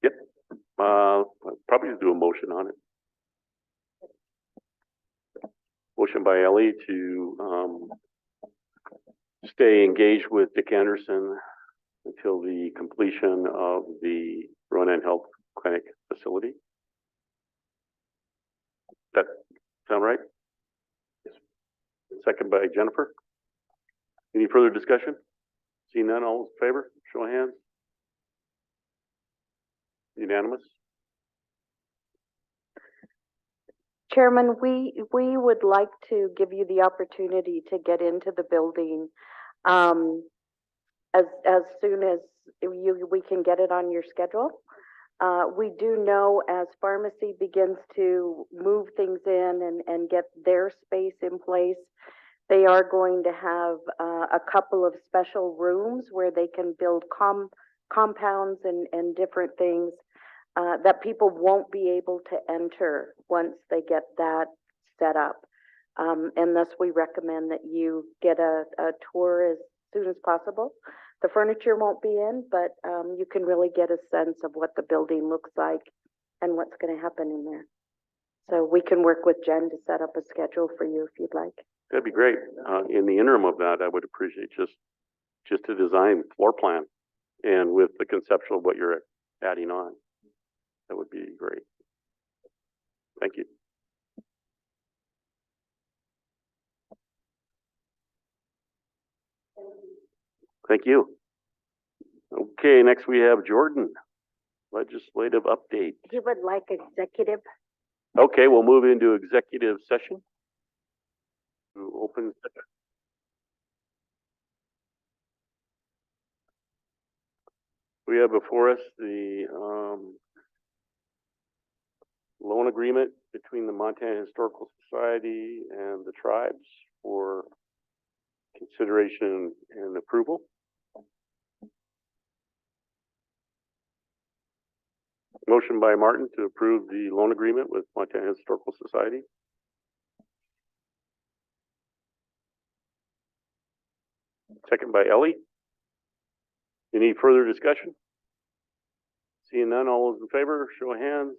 Yep. I'll probably do a motion on it. Motion by Ellie to stay engaged with Dick Anderson until the completion of the Ronan Health Clinic facility. That sound right? Yes. Second by Jennifer. Any further discussion? Seeing none, all in favor? Show of hands. Unanimous? Chairman, we would like to give you the opportunity to get into the building as soon as we can get it on your schedule. We do know as pharmacy begins to move things in and get their space in place, they are going to have a couple of special rooms where they can build compounds and different things that people won't be able to enter once they get that set up. And thus we recommend that you get a tour as soon as possible. The furniture won't be in, but you can really get a sense of what the building looks like and what's going to happen in there. So we can work with Jen to set up a schedule for you if you'd like. That'd be great. In the interim of that, I would appreciate just a design floor plan and with the conceptual of what you're adding on. That would be great. Thank you. Thank you. Okay, next we have Jordan. Legislative update. He would like executive. Okay, we'll move into executive session. Open session. We have before us the loan agreement between the Montana Historical Society and the tribes for consideration and approval. Motion by Martin to approve the loan agreement with Montana Historical Society. Second by Ellie. Any further discussion? Seeing none, all those in favor, show of hands.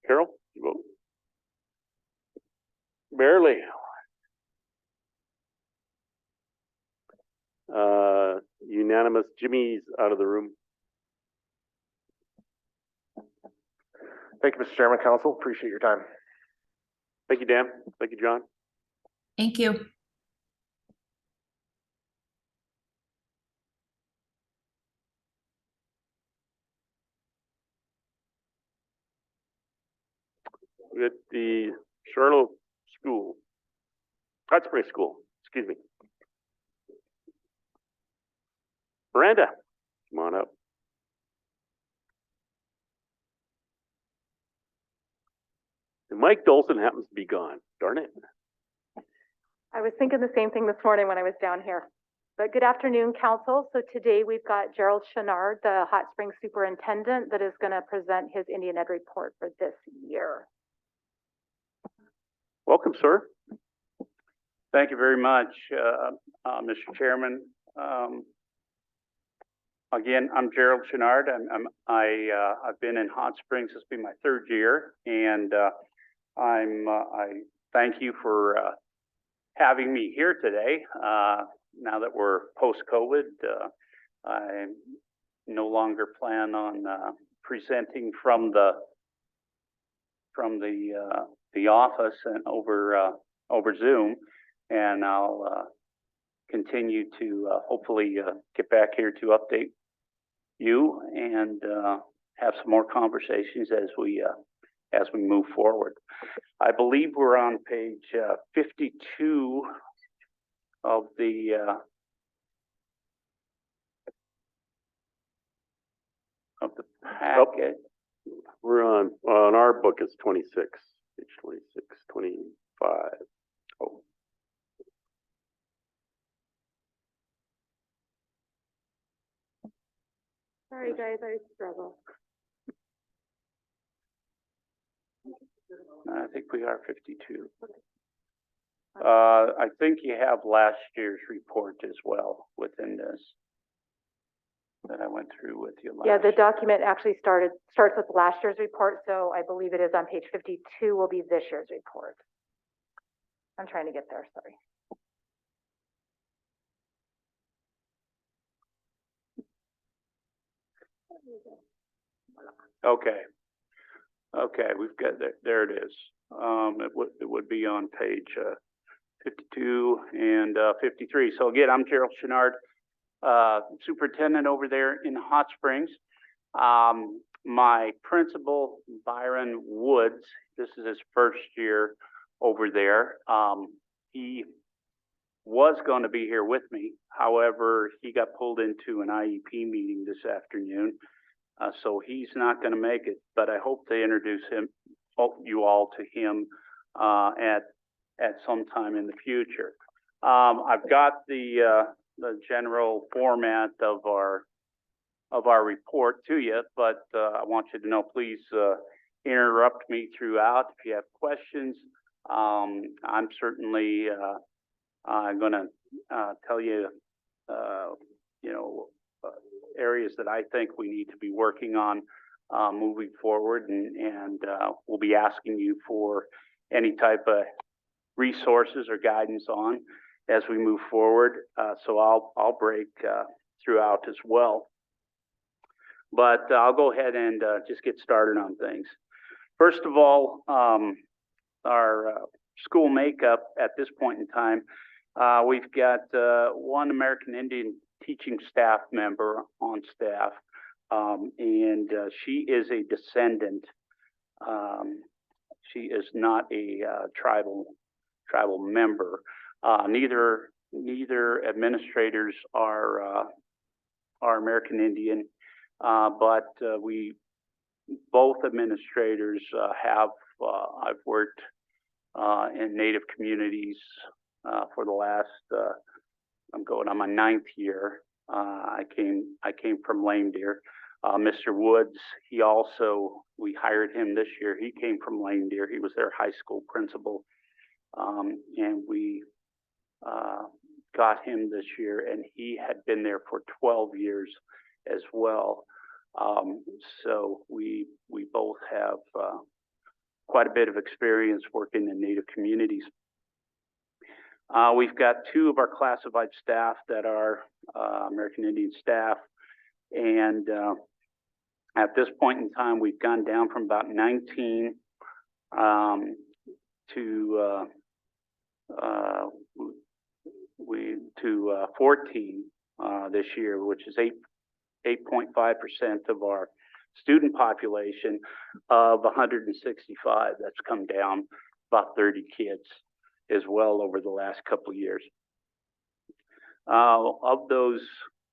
Carol, you vote. Barely. Unanimous. Jimmy's out of the room. Thank you, Mr. Chairman, Council. Appreciate your time. Thank you, Dan. Thank you, John. Thank you. At the Charlotte School, Hot Spring School, excuse me. Miranda, come on up. And Mike Dolson happens to be gone. Darn it. I was thinking the same thing this morning when I was down here. But good afternoon, Council. So today we've got Gerald Chenard, the Hot Springs Superintendent, that is going to present his Indian Ed report for this year. Welcome, sir. Thank you very much, Mr. Chairman. Again, I'm Gerald Chenard. I've been in Hot Springs. This will be my third year, and I thank you for having me here today. Now that we're post-COVID, I no longer plan on presenting from the office and over Zoom, and I'll continue to hopefully get back here to update you and have some more conversations as we move forward. I believe we're on page 52 of the packet. We're on our book it's 26, page 26, 25. Oh. Sorry, guys, I struggle. I think we are 52. I think you have last year's report as well within this that I went through with you last. Yeah, the document actually starts with last year's report, so I believe it is on page 52 will be this year's report. I'm trying to get there, sorry. Okay, we've got that. There it is. It would be on page 52 and 53. So again, I'm Gerald Chenard, superintendent over there in Hot Springs. My principal, Byron Woods, this is his first year over there. He was going to be here with me. However, he got pulled into an IEP meeting this afternoon, so he's not going to make it. But I hope to introduce you all to him at some time in the future. I've got the general format of our report to you, but I want you to know, please interrupt me throughout if you have questions. I'm certainly going to tell you, areas that I think we need to be working on moving forward, and we'll be asking you for any type of resources or guidance on as we move forward. So I'll break throughout as well. But I'll go ahead and just get started on things. First of all, our school makeup at this point in time, we've got one American Indian teaching staff member on staff, and she is a descendant. She is not a tribal member. Neither administrators are American Indian, but we both administrators have. I've worked in Native communities for the last. I'm going on my 9th year. I came from Lame Deer. Mr. Woods, we hired him this year. He came from Lame Deer. He was their high school principal. And we got him this year, and he had been there for 12 years as well. So we both have quite a bit of experience working in Native communities. We've got 2 of our classified staff that are American Indian staff, and at this point in time, we've gone down from about 19 to 14 this year, which is 8.5% of our student population of 165. That's come down about 30 kids as well over the last couple of years.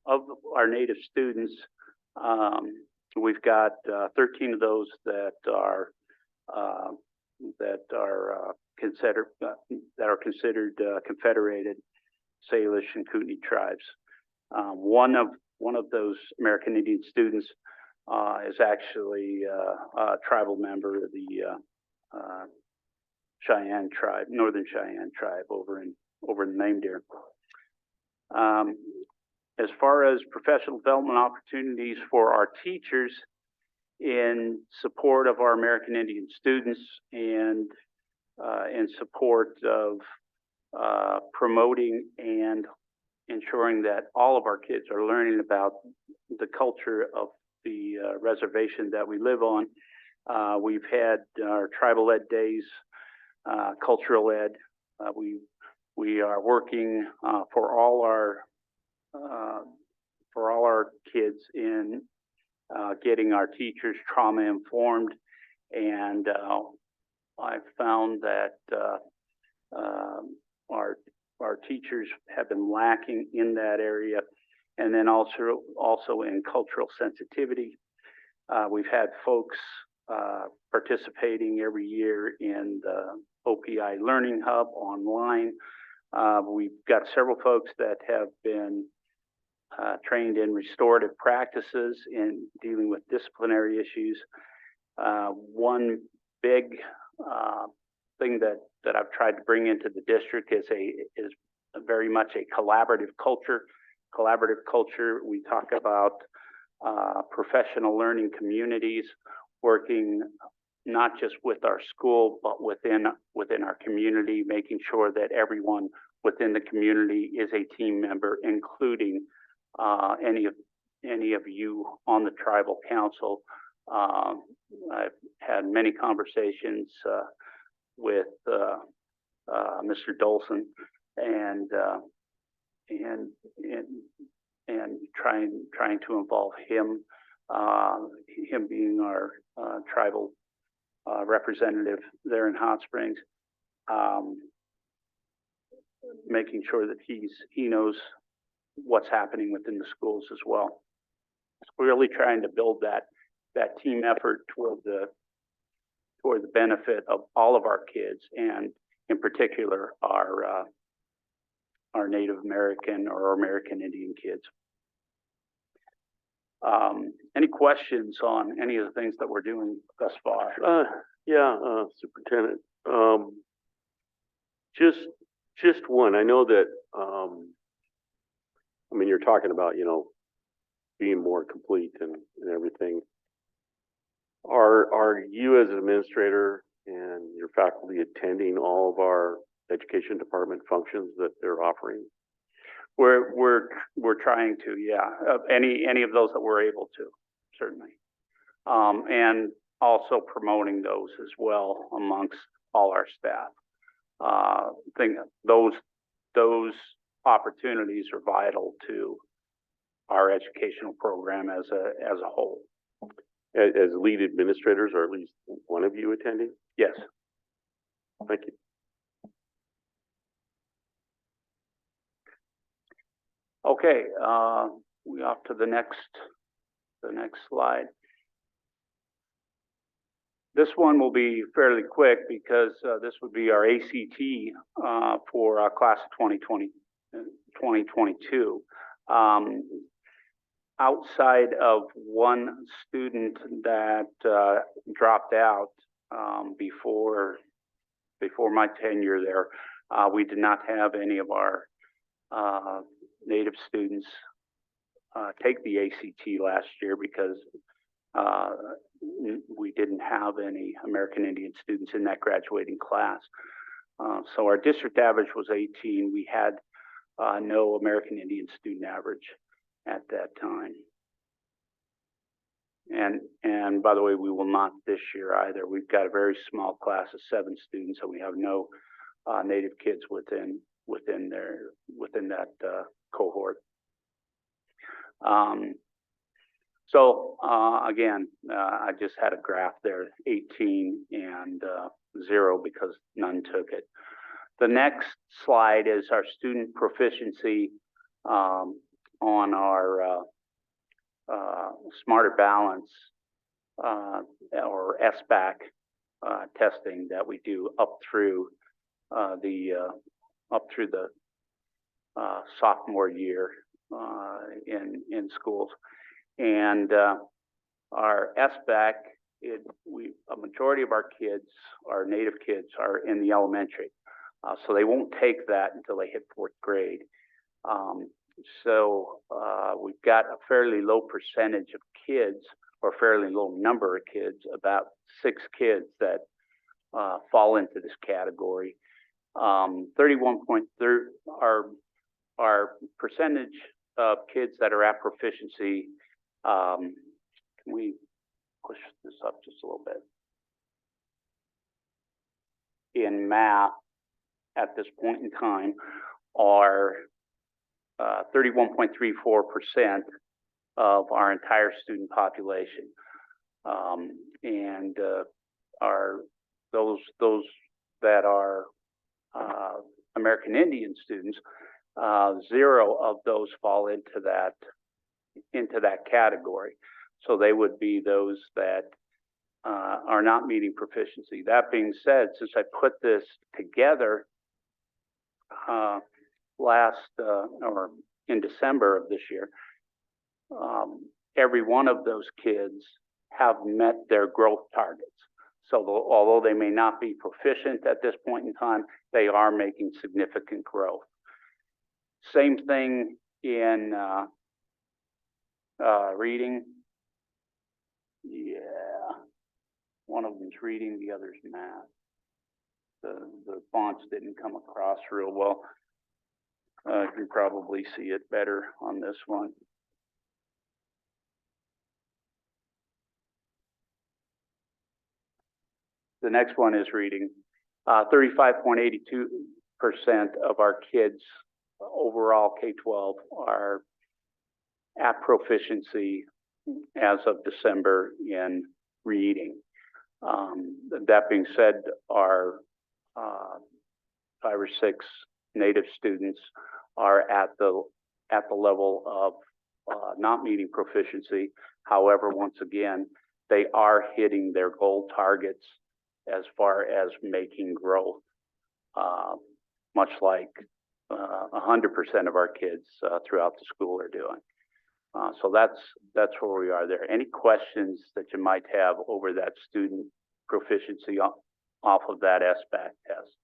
Of our Native students, we've got 13 of those that are considered Confederated Salish and Kootenai tribes. One of those American Indian students is actually a tribal member of the Cheyenne tribe, Northern Cheyenne tribe over in Lame Deer. As far as professional development opportunities for our teachers in support of our American Indian students and in support of promoting and ensuring that all of our kids are learning about the culture of the reservation that we live on. We've had our tribal ed days, cultural ed. We are working for all our kids in getting our teachers trauma informed, and I found that our teachers have been lacking in that area, and then also in cultural sensitivity. We've had folks participating every year in the OPI Learning Hub online. We've got several folks that have been trained in restorative practices in dealing with disciplinary issues. One big thing that I've tried to bring into the district is very much a collaborative culture. Collaborative culture, we talk about professional learning communities working not just with our school, but within our community, making sure that everyone within the community is a team member, including any of you on the tribal council. I've had many conversations with Mr. Dolson and trying to involve him, him being our tribal representative there in Hot Springs. making sure that he knows what's happening within the schools as well. We're really trying to build that team effort toward the benefit of all of our kids, and in particular our Native American or American Indian kids. Any questions on any of the things that we're doing thus far? Superintendent, just one. I know that, I mean, you're talking about, being more complete and everything. Are you as an administrator and your faculty attending all of our education department functions that they're offering? We're trying to, yeah. Any of those that we're able to, certainly. And also promoting those as well amongst all our staff. Think those opportunities are vital to our educational program as a whole. As lead administrators, or at least one of you attending? Yes. Thank you. Okay, we off to the next slide. This one will be fairly quick because this would be our ACT for class of 2022. Outside of one student that dropped out before my tenure there, we did not have any of our Native students take the ACT last year because we didn't have any American Indian students in that graduating class. So our district average was 18. We had no American Indian student average at that time. And by the way, we will not this year either. We've got a very small class of 7 students, and we have no Native kids within that cohort. So again, I just had a graph there, 18 and 0 because none took it. The next slide is our student proficiency on our Smarter Balance or SBAC testing that we do up through the sophomore year in schools. And our SBAC, a majority of our kids, our Native kids, are in the elementary. So they won't take that until they hit 4th grade. So we've got a fairly low percentage of kids, or fairly low number of kids, about 6 kids that fall into this category. 31.3, our percentage of kids that are at proficiency, can we push this up just a little bit? In math, at this point in time, are 31.34% of our entire student population, and those that are American Indian students, 0 of those fall into that category. So they would be those that are not meeting proficiency. That being said, since I put this together or in December of this year, every one of those kids have met their growth targets. So although they may not be proficient at this point in time, they are making significant growth. Same thing in reading. Yeah, one of them's reading, the other's math. The fonts didn't come across real well. You can probably see it better on this one. The next one is reading. 35.82% of our kids overall K-12 are at proficiency as of December in reading. That being said, our 5 or 6 Native students are at the level of not meeting proficiency. However, once again, they are hitting their goal targets as far as making growth, much like 100% of our kids throughout the school are doing. So that's where we are there. Any questions that you might have over that student proficiency off of that SBAC test?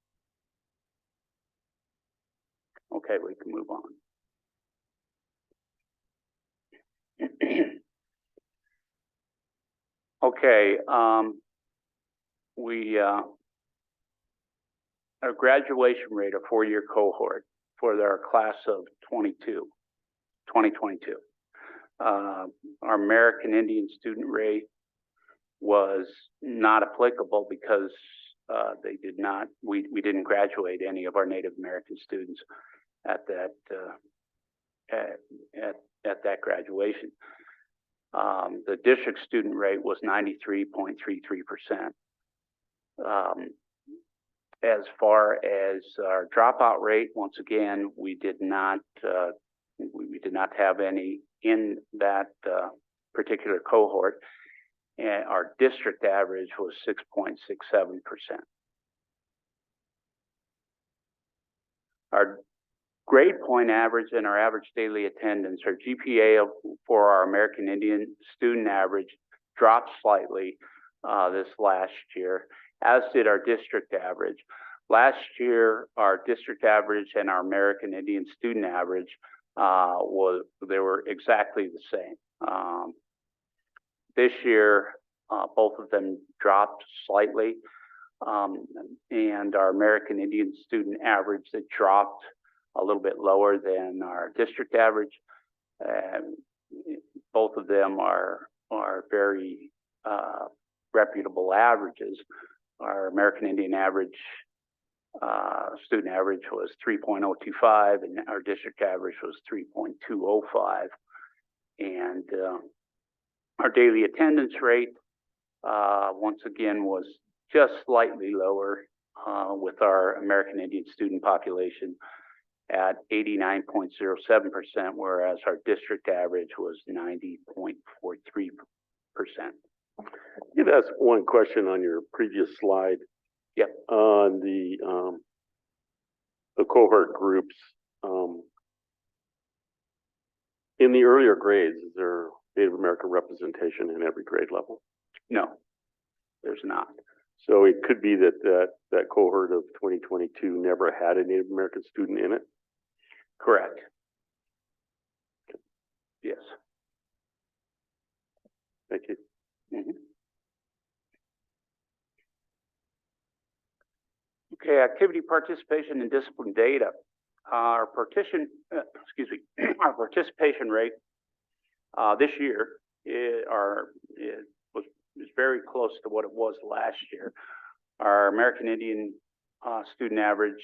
Okay, we can move on. Okay, our graduation rate, a four-year cohort for our class of 2022. Our American Indian student rate was not applicable because we didn't graduate any of our Native American students at that graduation. The district student rate was 93.33%. As far as our dropout rate, once again, we did not have any in that particular cohort, and our district average was 6.67%. Our grade point average and our average daily attendance, our GPA for our American Indian student average dropped slightly this last year, as did our district average. Last year, our district average and our American Indian student average they were exactly the same. This year, both of them dropped slightly, and our American Indian student average, it dropped a little bit lower than our district average. Both of them are very reputable averages. Our American Indian average, student average was 3.025, and our district average was 3.205. And our daily attendance rate, once again, was just slightly lower with our American Indian student population at 89.07%, whereas our district average was 90.43%. You could ask one question on your previous slide. Yep. On the cohort groups. In the earlier grades, is there Native American representation in every grade level? No, there's not. So it could be that cohort of 2022 never had a Native American student in it? Correct. Yes. Thank you. Mm-hmm. Okay, activity participation and discipline data. Our participation rate this year is very close to what it was last year. Our American Indian student average,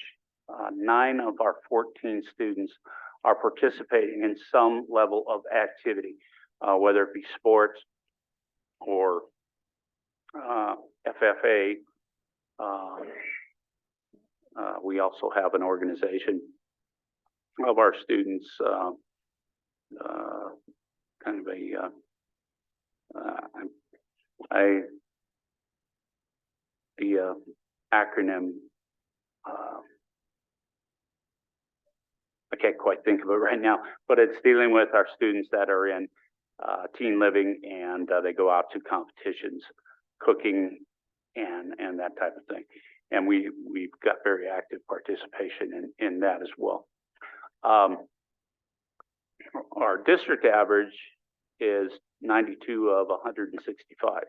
9 of our 14 students are participating in some level of activity, whether it be sports or FFA. We also have an organization of our students, kind of the acronym, I can't quite think of it right now, but it's dealing with our students that are in teen living, and they go out to competitions, cooking, and that type of thing. And we've got very active participation in that as well. Our district average is 92 of 165,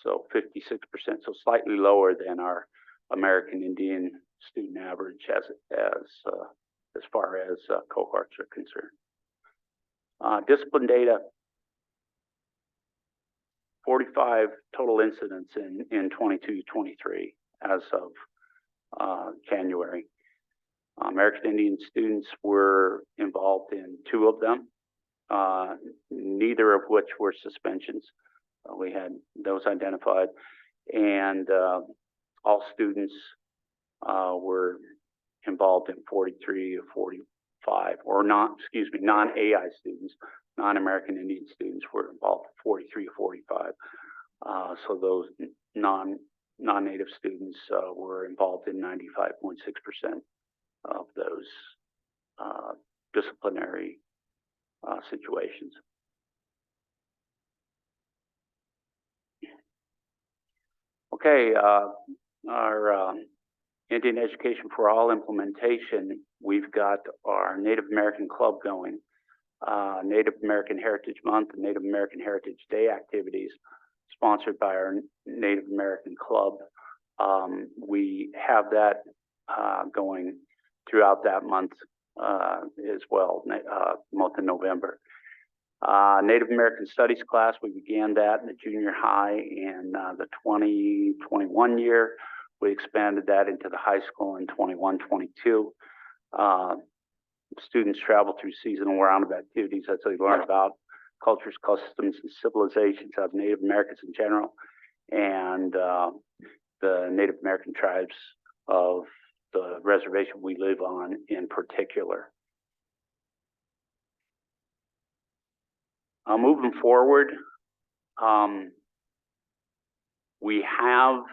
so 56%, so slightly lower than our American Indian student average as far as cohorts are concerned. Discipline data, 45 total incidents in 22-23 as of January. American Indian students were involved in 2 of them, neither of which were suspensions. We had those identified, and all students were involved in 43 or 45, or non-AI students, non-American Indian students were involved in 43 or 45. So those non-native students were involved in 95.6% of those disciplinary situations. Okay, our Indian Education for All implementation, we've got our Native American Club going, Native American Heritage Month and Native American Heritage Day activities sponsored by our Native American Club. We have that going throughout that month as well, month of November. Native American Studies class, we began that in the junior high in the 2021 year. We expanded that into the high school in 21-22. Students travel through seasonal roundup activities as they learn about cultures, customs, and civilizations of Native Americans in general, and the Native American tribes of the reservation we live on in particular. Moving forward, we have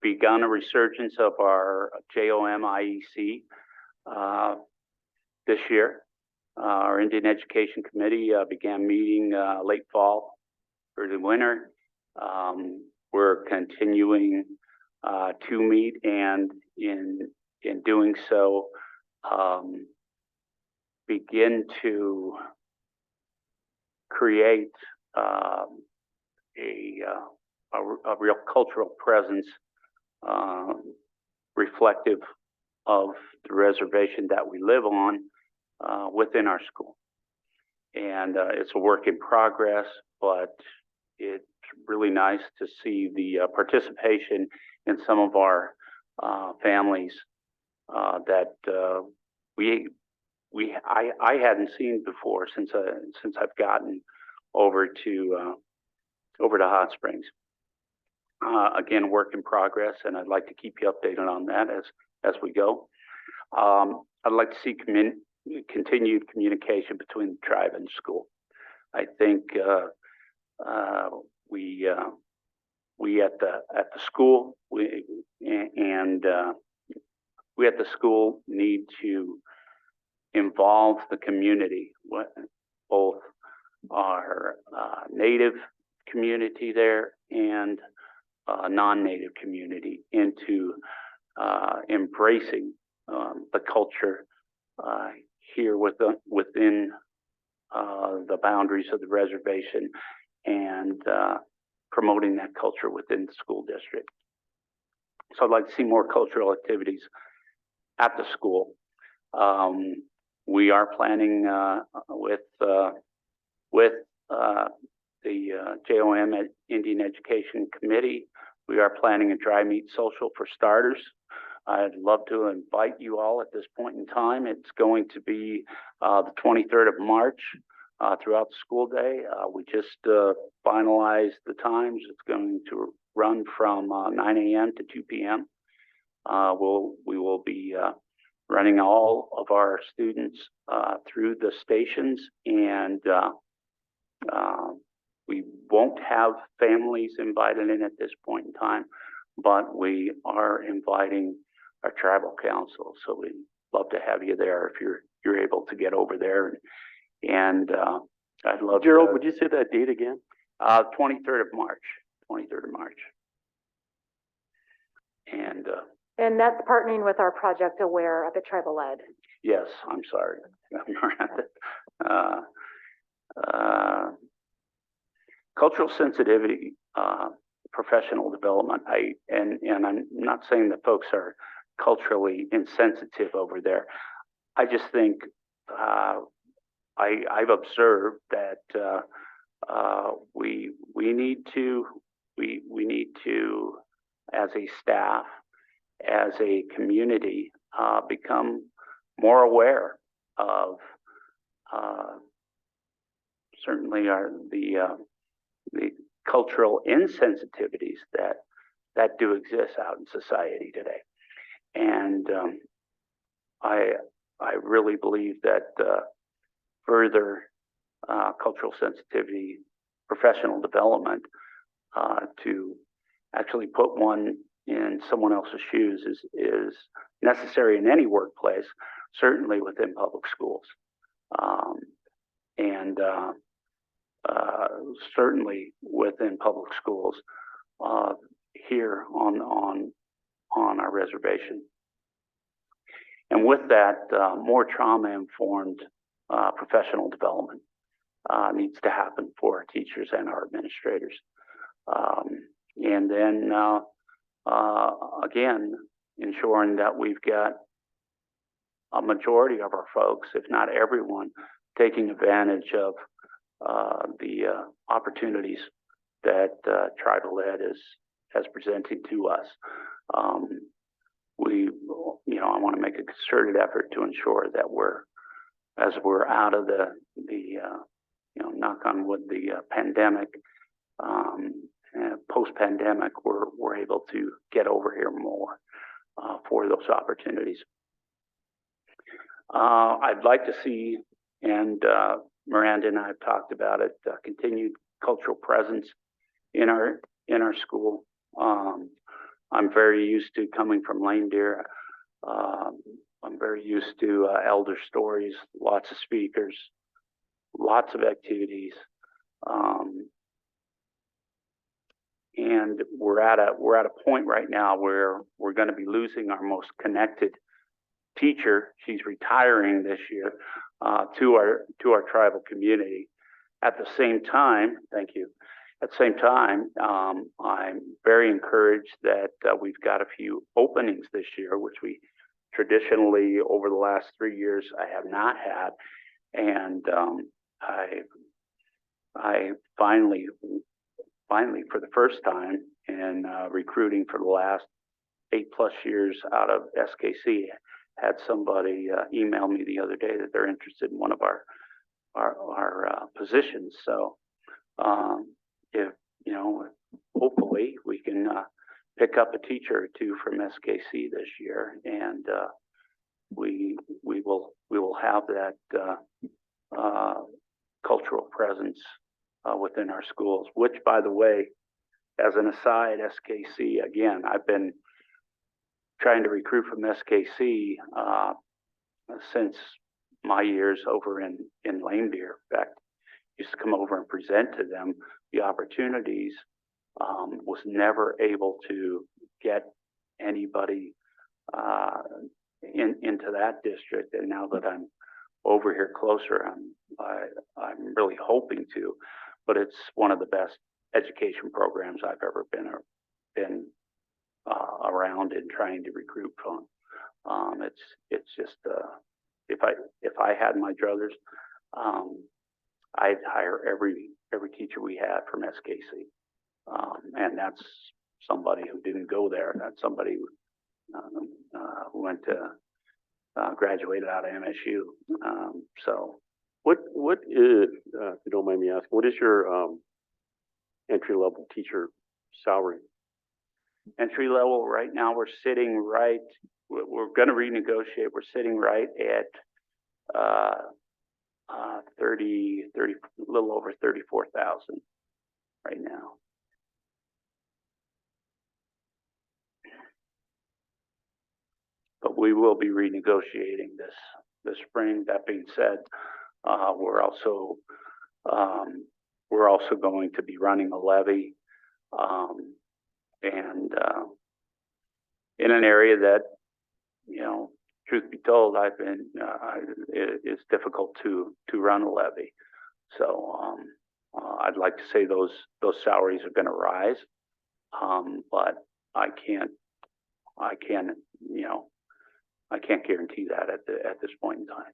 begun a resurgence of our JOM IEC this year. Our Indian Education Committee began meeting late fall, early winter. We're continuing to meet, and in doing so, begin to create a real cultural presence reflective of the reservation that we live on within our school. And it's a work in progress, but it's really nice to see the participation in some of our families that I hadn't seen before since I've gotten over to Hot Springs. Again, work in progress, and I'd like to keep you updated on that as we go. I'd like to see continued communication between the tribe and the school. I think we at the school need to involve the community, both our native community there and non-native community, into embracing the culture here within the boundaries of the reservation, and promoting that culture within the school district. So I'd like to see more cultural activities at the school. We are planning with the JOM Indian Education Committee, we are planning a dry meat social for starters. I'd love to invite you all at this point in time. It's going to be the 23rd of March throughout the school day. We just finalized the times. It's going to run from 9 a.m. to 2 p.m. We will be running all of our students through the stations, and we won't have families invited in at this point in time, but we are inviting our tribal council. So we'd love to have you there if you're able to get over there. And I'd love Gerald, to, would you say that date again? 23rd of March. 23rd of March. And that's partnering with our Project Aware at the Tribal Ed. Yes, I'm sorry. Cultural sensitivity, professional development. And I'm not saying that folks are culturally insensitive over there. I just think I've observed that we need to, as a staff, as a community, become more aware of certainly the cultural insensitivities that do exist out in society today. And I really believe that further cultural sensitivity, professional development to actually put one in someone else's shoes is necessary in any workplace, certainly within public schools. And certainly within public schools here on our reservation. And with that, more trauma-informed professional development needs to happen for our teachers and our administrators. And then again, ensuring that we've got a majority of our folks, if not everyone, taking advantage of the opportunities that tribal ed has presented to us. I want to make a concerted effort to ensure that as we're out of the knock on wood, the pandemic, and post-pandemic, we're able to get over here more for those opportunities. I'd like to see, and Miranda and I have talked about it, continued cultural presence in our school. I'm very used to coming from Lame Deer. I'm very used to elder stories, lots of speakers, lots of activities, and we're at a point right now where we're going to be losing our most connected teacher. She's retiring this year to our tribal community. At the same time, thank you. At the same time, I'm very encouraged that we've got a few openings this year, which we traditionally over the last 3 years I have not had, and I finally for the first time in recruiting for the last 8+ years out of SKC, had somebody email me the other day that they're interested in one of our positions. So if hopefully we can pick up a teacher or two from SKC this year, and we will have that cultural presence within our schools. Which, by the way, as an aside, SKC, again, I've been trying to recruit from SKC since my years over in Lame Deer. In fact, used to come over and present to them the opportunities. Was never able to get anybody into that district, and now that I'm over here closer, I'm really hoping to. But it's one of the best education programs I've ever been around in trying to recruit from. It's just if I had my druthers, I'd hire every teacher we had from SKC, and that's somebody who didn't go there. That's somebody who went to graduated out of MSU. So what is, if you don't mind me asking, what is your entry level teacher salary? Entry level right now, we're going to renegotiate. We're sitting right at 30, a little over 34,000 right now. But we will be renegotiating this spring. That being said, we're also going to be running a levy, and in an area that, truth be told, it's difficult to run a levy. So I'd like to say those salaries are going to rise, but I can't guarantee that at this point in time.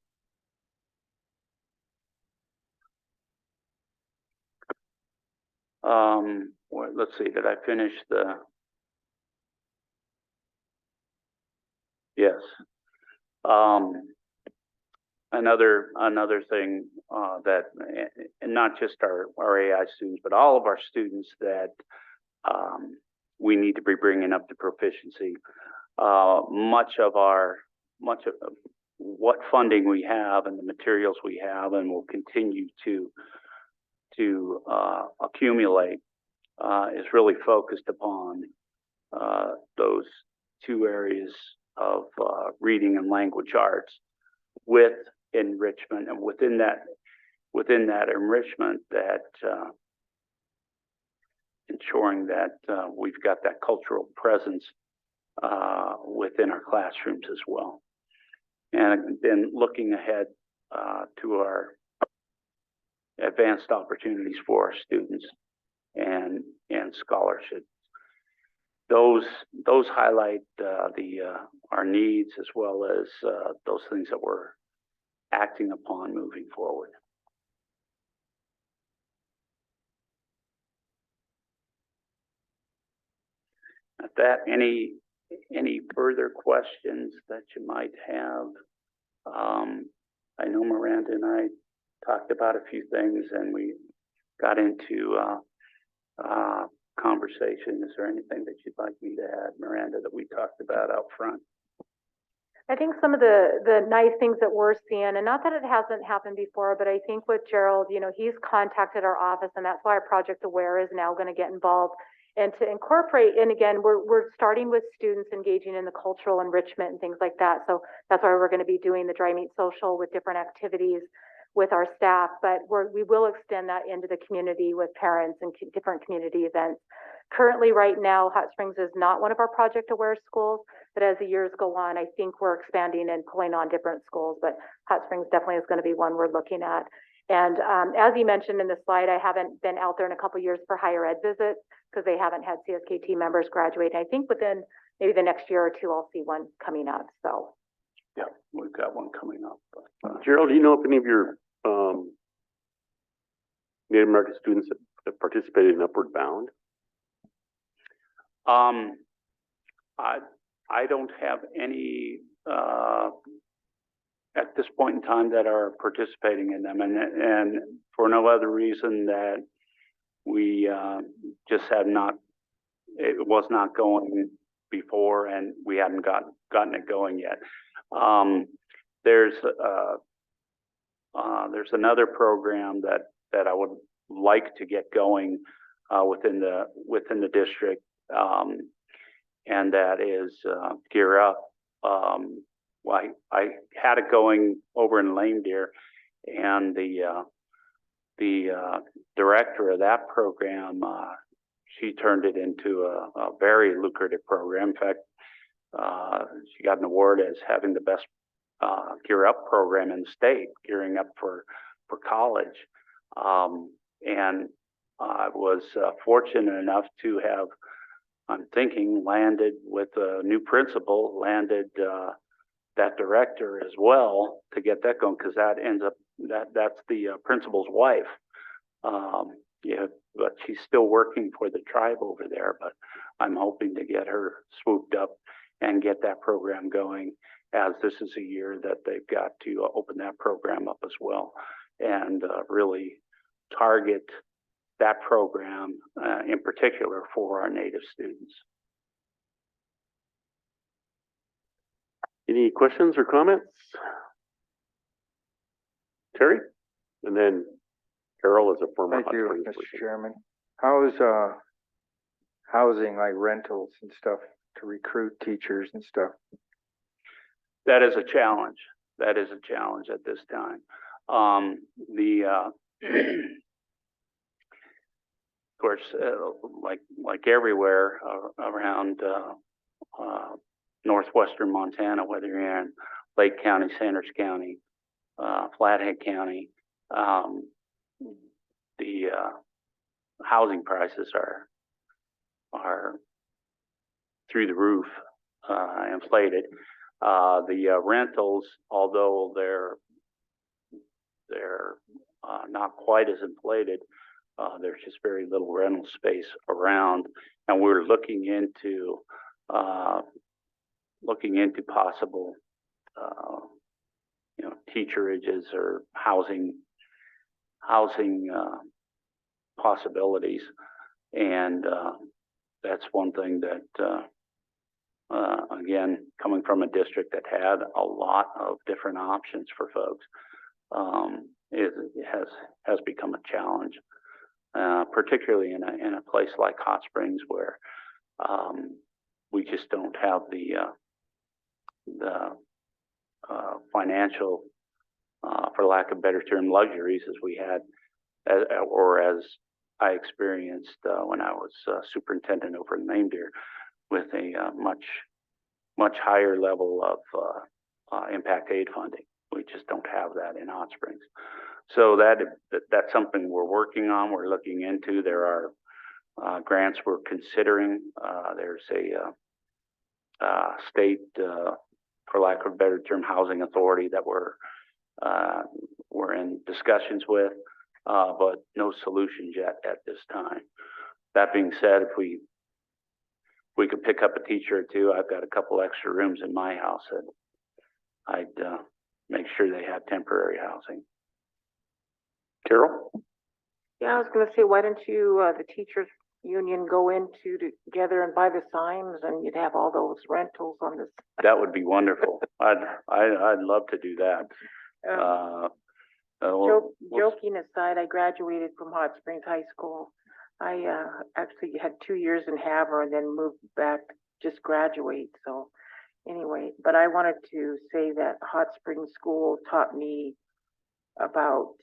Let's see, did I finish the? Yes. Another thing that, and not just our AI students, but all of our students that we need to be bringing up to proficiency. much of what funding we have and the materials we have and will continue to accumulate is really focused upon those two areas of reading and language arts with enrichment, and within that enrichment, that ensuring that we've got that cultural presence within our classrooms as well. And then looking ahead to our advanced opportunities for our students and scholarships. Those highlight our needs as well as those things that we're acting upon moving forward. At that, any further questions that you might have? I know Miranda and I talked about a few things and we got into conversation. Is there anything that you'd like me to add, Miranda, that we talked about out front? I think some of the nice things that we're seeing, and not that it hasn't happened before, but I think with Gerald, he's contacted our office, and that's why our Project Aware is now going to get involved and to incorporate. And again, we're starting with students engaging in the cultural enrichment and things like that. So that's why we're going to be doing the Dry Meat Social with different activities with our staff, but we will extend that into the community with parents and different community events. Currently, right now, Hot Springs is not one of our Project Aware schools, but as the years go on, I think we're expanding and pulling on different schools, but Hot Springs definitely is going to be one we're looking at. And as you mentioned in the slide, I haven't been out there in a couple of years for higher ed visits because they haven't had CSKT members graduate. And I think within maybe the next year or two, I'll see one coming up. So, yeah, we've got one coming up. Gerald, do you know if any of your Native American students have participated in Upward Bound? I don't have any at this point in time that are participating in them, and for no other reason that we just have not. It was not going before, and we hadn't gotten it going yet. There's another program that I would like to get going within the district, and that is Gear Up. Well, I had it going over in Lame Deer, and the director of that program, she turned it into a very lucrative program. In fact, she got an award as having the best Gear Up program in the state, gearing up for college. And I was fortunate enough to have, I'm thinking, landed with a new principal, landed that director as well to get that going, because that ends up, that's the principal's wife. Yeah, but she's still working for the tribe over there, but I'm hoping to get her swooped up and get that program going, as this is a year that they've got to open that program up as well, and really target that program in particular for our Native students. Any questions or comments? Terry? And then Carol is a former Thank Hot you, Springs Mr. person. Chairman. How is housing, like rentals and stuff, to recruit teachers and stuff? That is a challenge. That is a challenge at this time. Of course, like everywhere around northwestern Montana, whether you're in Lake County, Sanders County, Flathead County, the housing prices are through the roof, inflated. The rentals, although they're not quite as inflated, there's just very little rental space around, and we're looking into possible teacherages or housing possibilities, and that's one thing that again, coming from a district that had a lot of different options for folks, it has become a challenge, particularly in a place like Hot Springs where we just don't have the financial, for lack of a better term, luxuries as we had, as I experienced when I was superintendent over in Maine Deer, with a much higher level of impact aid funding. We just don't have that in Hot Springs. So that's something we're working on. We're looking into. There are grants we're considering. There's a state, for lack of a better term, housing authority that we're in discussions with, but no solutions yet at this time. That being said, if we could pick up a teacher or two, I've got a couple extra rooms in my house that I'd make sure they have temporary housing. Carol? Yeah, I was gonna say, why don't you, the teachers union go into together and buy the signs and you'd have all those rentals on this. That would be wonderful. I'd love to do that. Joking aside, I graduated from Hot Springs High School. I actually had 2 years in Havre and then moved back, just graduate. So anyway, but I wanted to say that Hot Springs School taught me about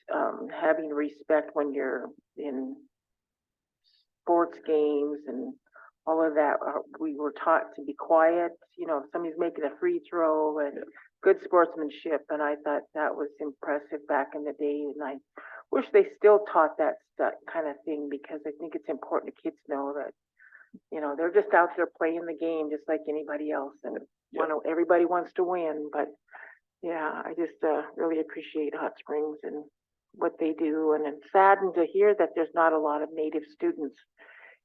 having respect when you're in sports games and all of that. We were taught to be quiet, you know, if somebody's making a free throw, and good sportsmanship. And I thought that was impressive back in the day. And I wish they still taught that kind of thing, because I think it's important kids know that, you know, they're just out there playing the game just like anybody else. And everybody wants to win, but yeah, I just really appreciate Hot Springs and what they do. And I'm saddened to hear that there's not a lot of Native students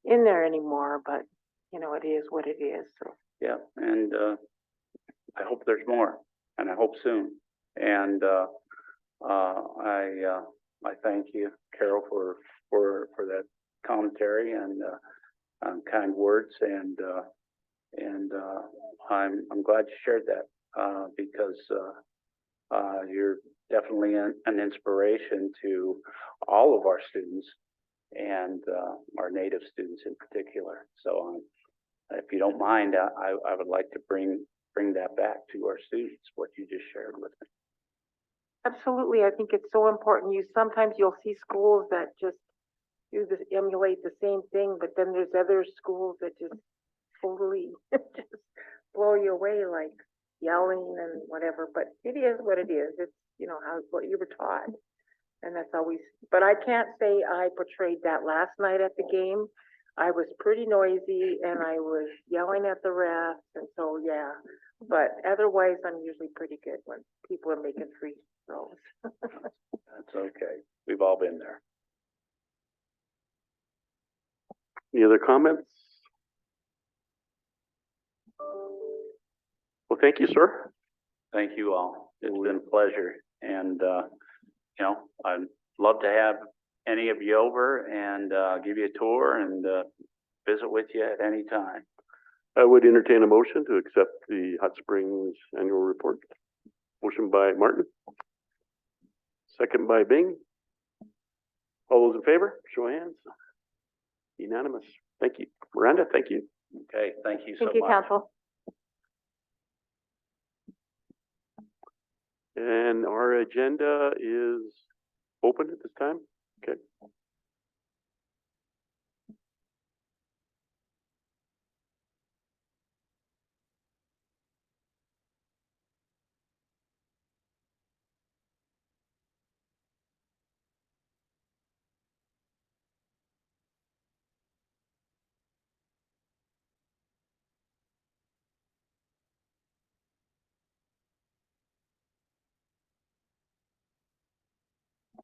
in there anymore, but you know, it is what it is. So. Yeah, and I hope there's more, and I hope soon. And I thank you, Carol, for that commentary and kind words, and I'm glad you shared that, because you're definitely an inspiration to all of our students, and our Native students in particular. So if you don't mind, I would like to bring that back to our students, what you just shared with me. Absolutely. I think it's so important. Sometimes you'll see schools that just emulate the same thing, but then there's other schools that just totally just blow you away, like yelling and whatever. But it is what it is. It's, you know, what you were taught. And that's always, but I can't say I portrayed that last night at the game. I was pretty noisy and I was yelling at the refs, and so yeah. But otherwise, I'm usually pretty good when people are making free throws. That's okay. We've all been there. Any other comments? Well, thank you, sir. Thank you all. It's been a pleasure. And, you know, I'd love to have any of you over and give you a tour and visit with you at any time. I would entertain a motion to accept the Hot Springs annual report. Motion by Martin. Second by Bing. All those in favor, show of hands. Unanimous. Thank you. Miranda, thank you. Okay, thank you so much. Thank you, Council. And our agenda is open at this time. Okay.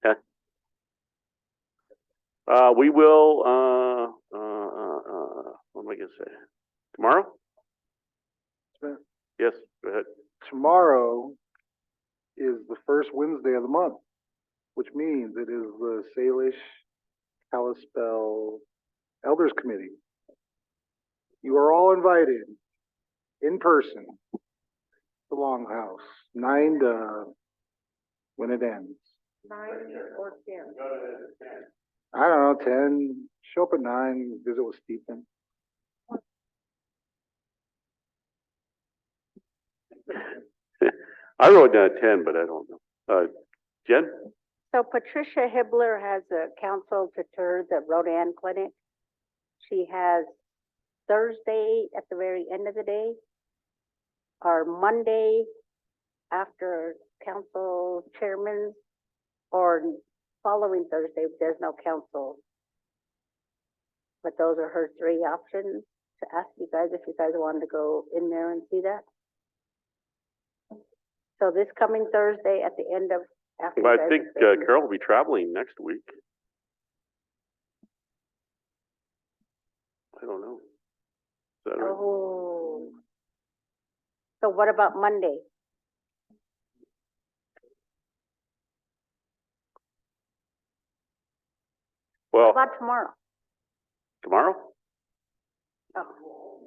Okay. We will, what am I gonna say? Tomorrow? Yes, go ahead. Tomorrow is the first Wednesday of the month, which means it is the Salish Kalispell Elders Committee. You are all invited in person, the Longhouse, 9 to when it ends. 9 or 10? I don't know, 10, show up at 9, visit with Stephen. I wrote down 10, but I don't know. Jen? So Patricia Hibbler has a counsel to tour the Rodan Clinic. She has Thursday at the very end of the day, or Monday after council chairman's, or following Thursday, if there's no council. But those are her 3 options to ask you guys if you guys wanted to go in there and see that. So this coming Thursday at the end of, after you Well, I guys think are finished. Carol will be traveling next week. I don't know. Is that right? Oh. So what about Monday? How Well, about tomorrow? tomorrow? Oh.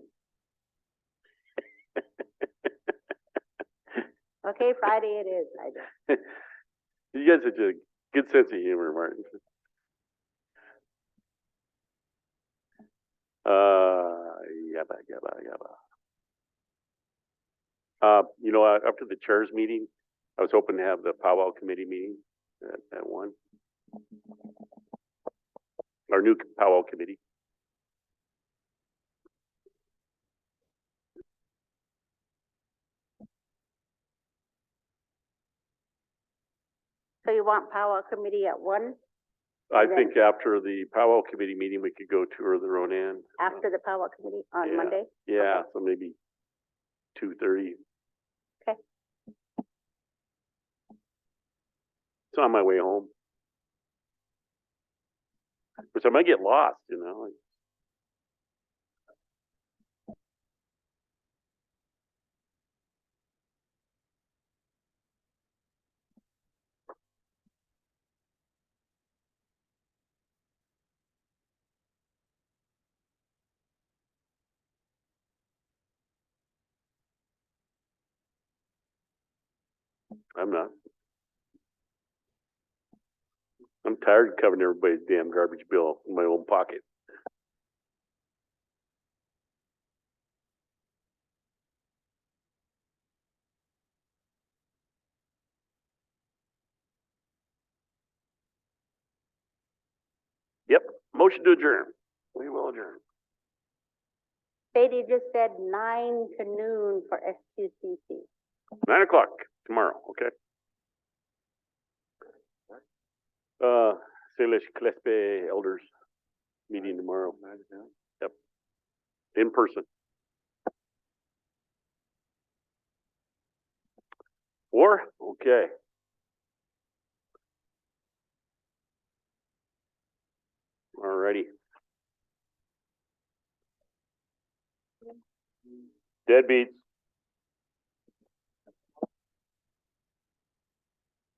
Okay, Friday it is, I guess. You guys have a good sense of humor, Martin. Yabba, yabba, yabba. You know, after the chairs meeting, I was hoping to have the powwow committee meeting at 1. Our new powwow committee. So you want powwow committee at 1? I And then- think after the powwow committee meeting, we could go tour the Ronan. After the powwow committee on Yeah. Monday? Yeah, Okay. so maybe 2:30. Okay. It's on my way home. Which I might get lost, you know. I'm not. I'm tired of covering everybody's damn garbage bill in my own pocket. Yep. Motion to adjourn. We will adjourn. Sadie just said 9 to noon for SQCC. 9 o'clock tomorrow, okay? Salish Clespe Elders meeting tomorrow. Yep. In person. 4? Okay. Alrighty. Deadbeats.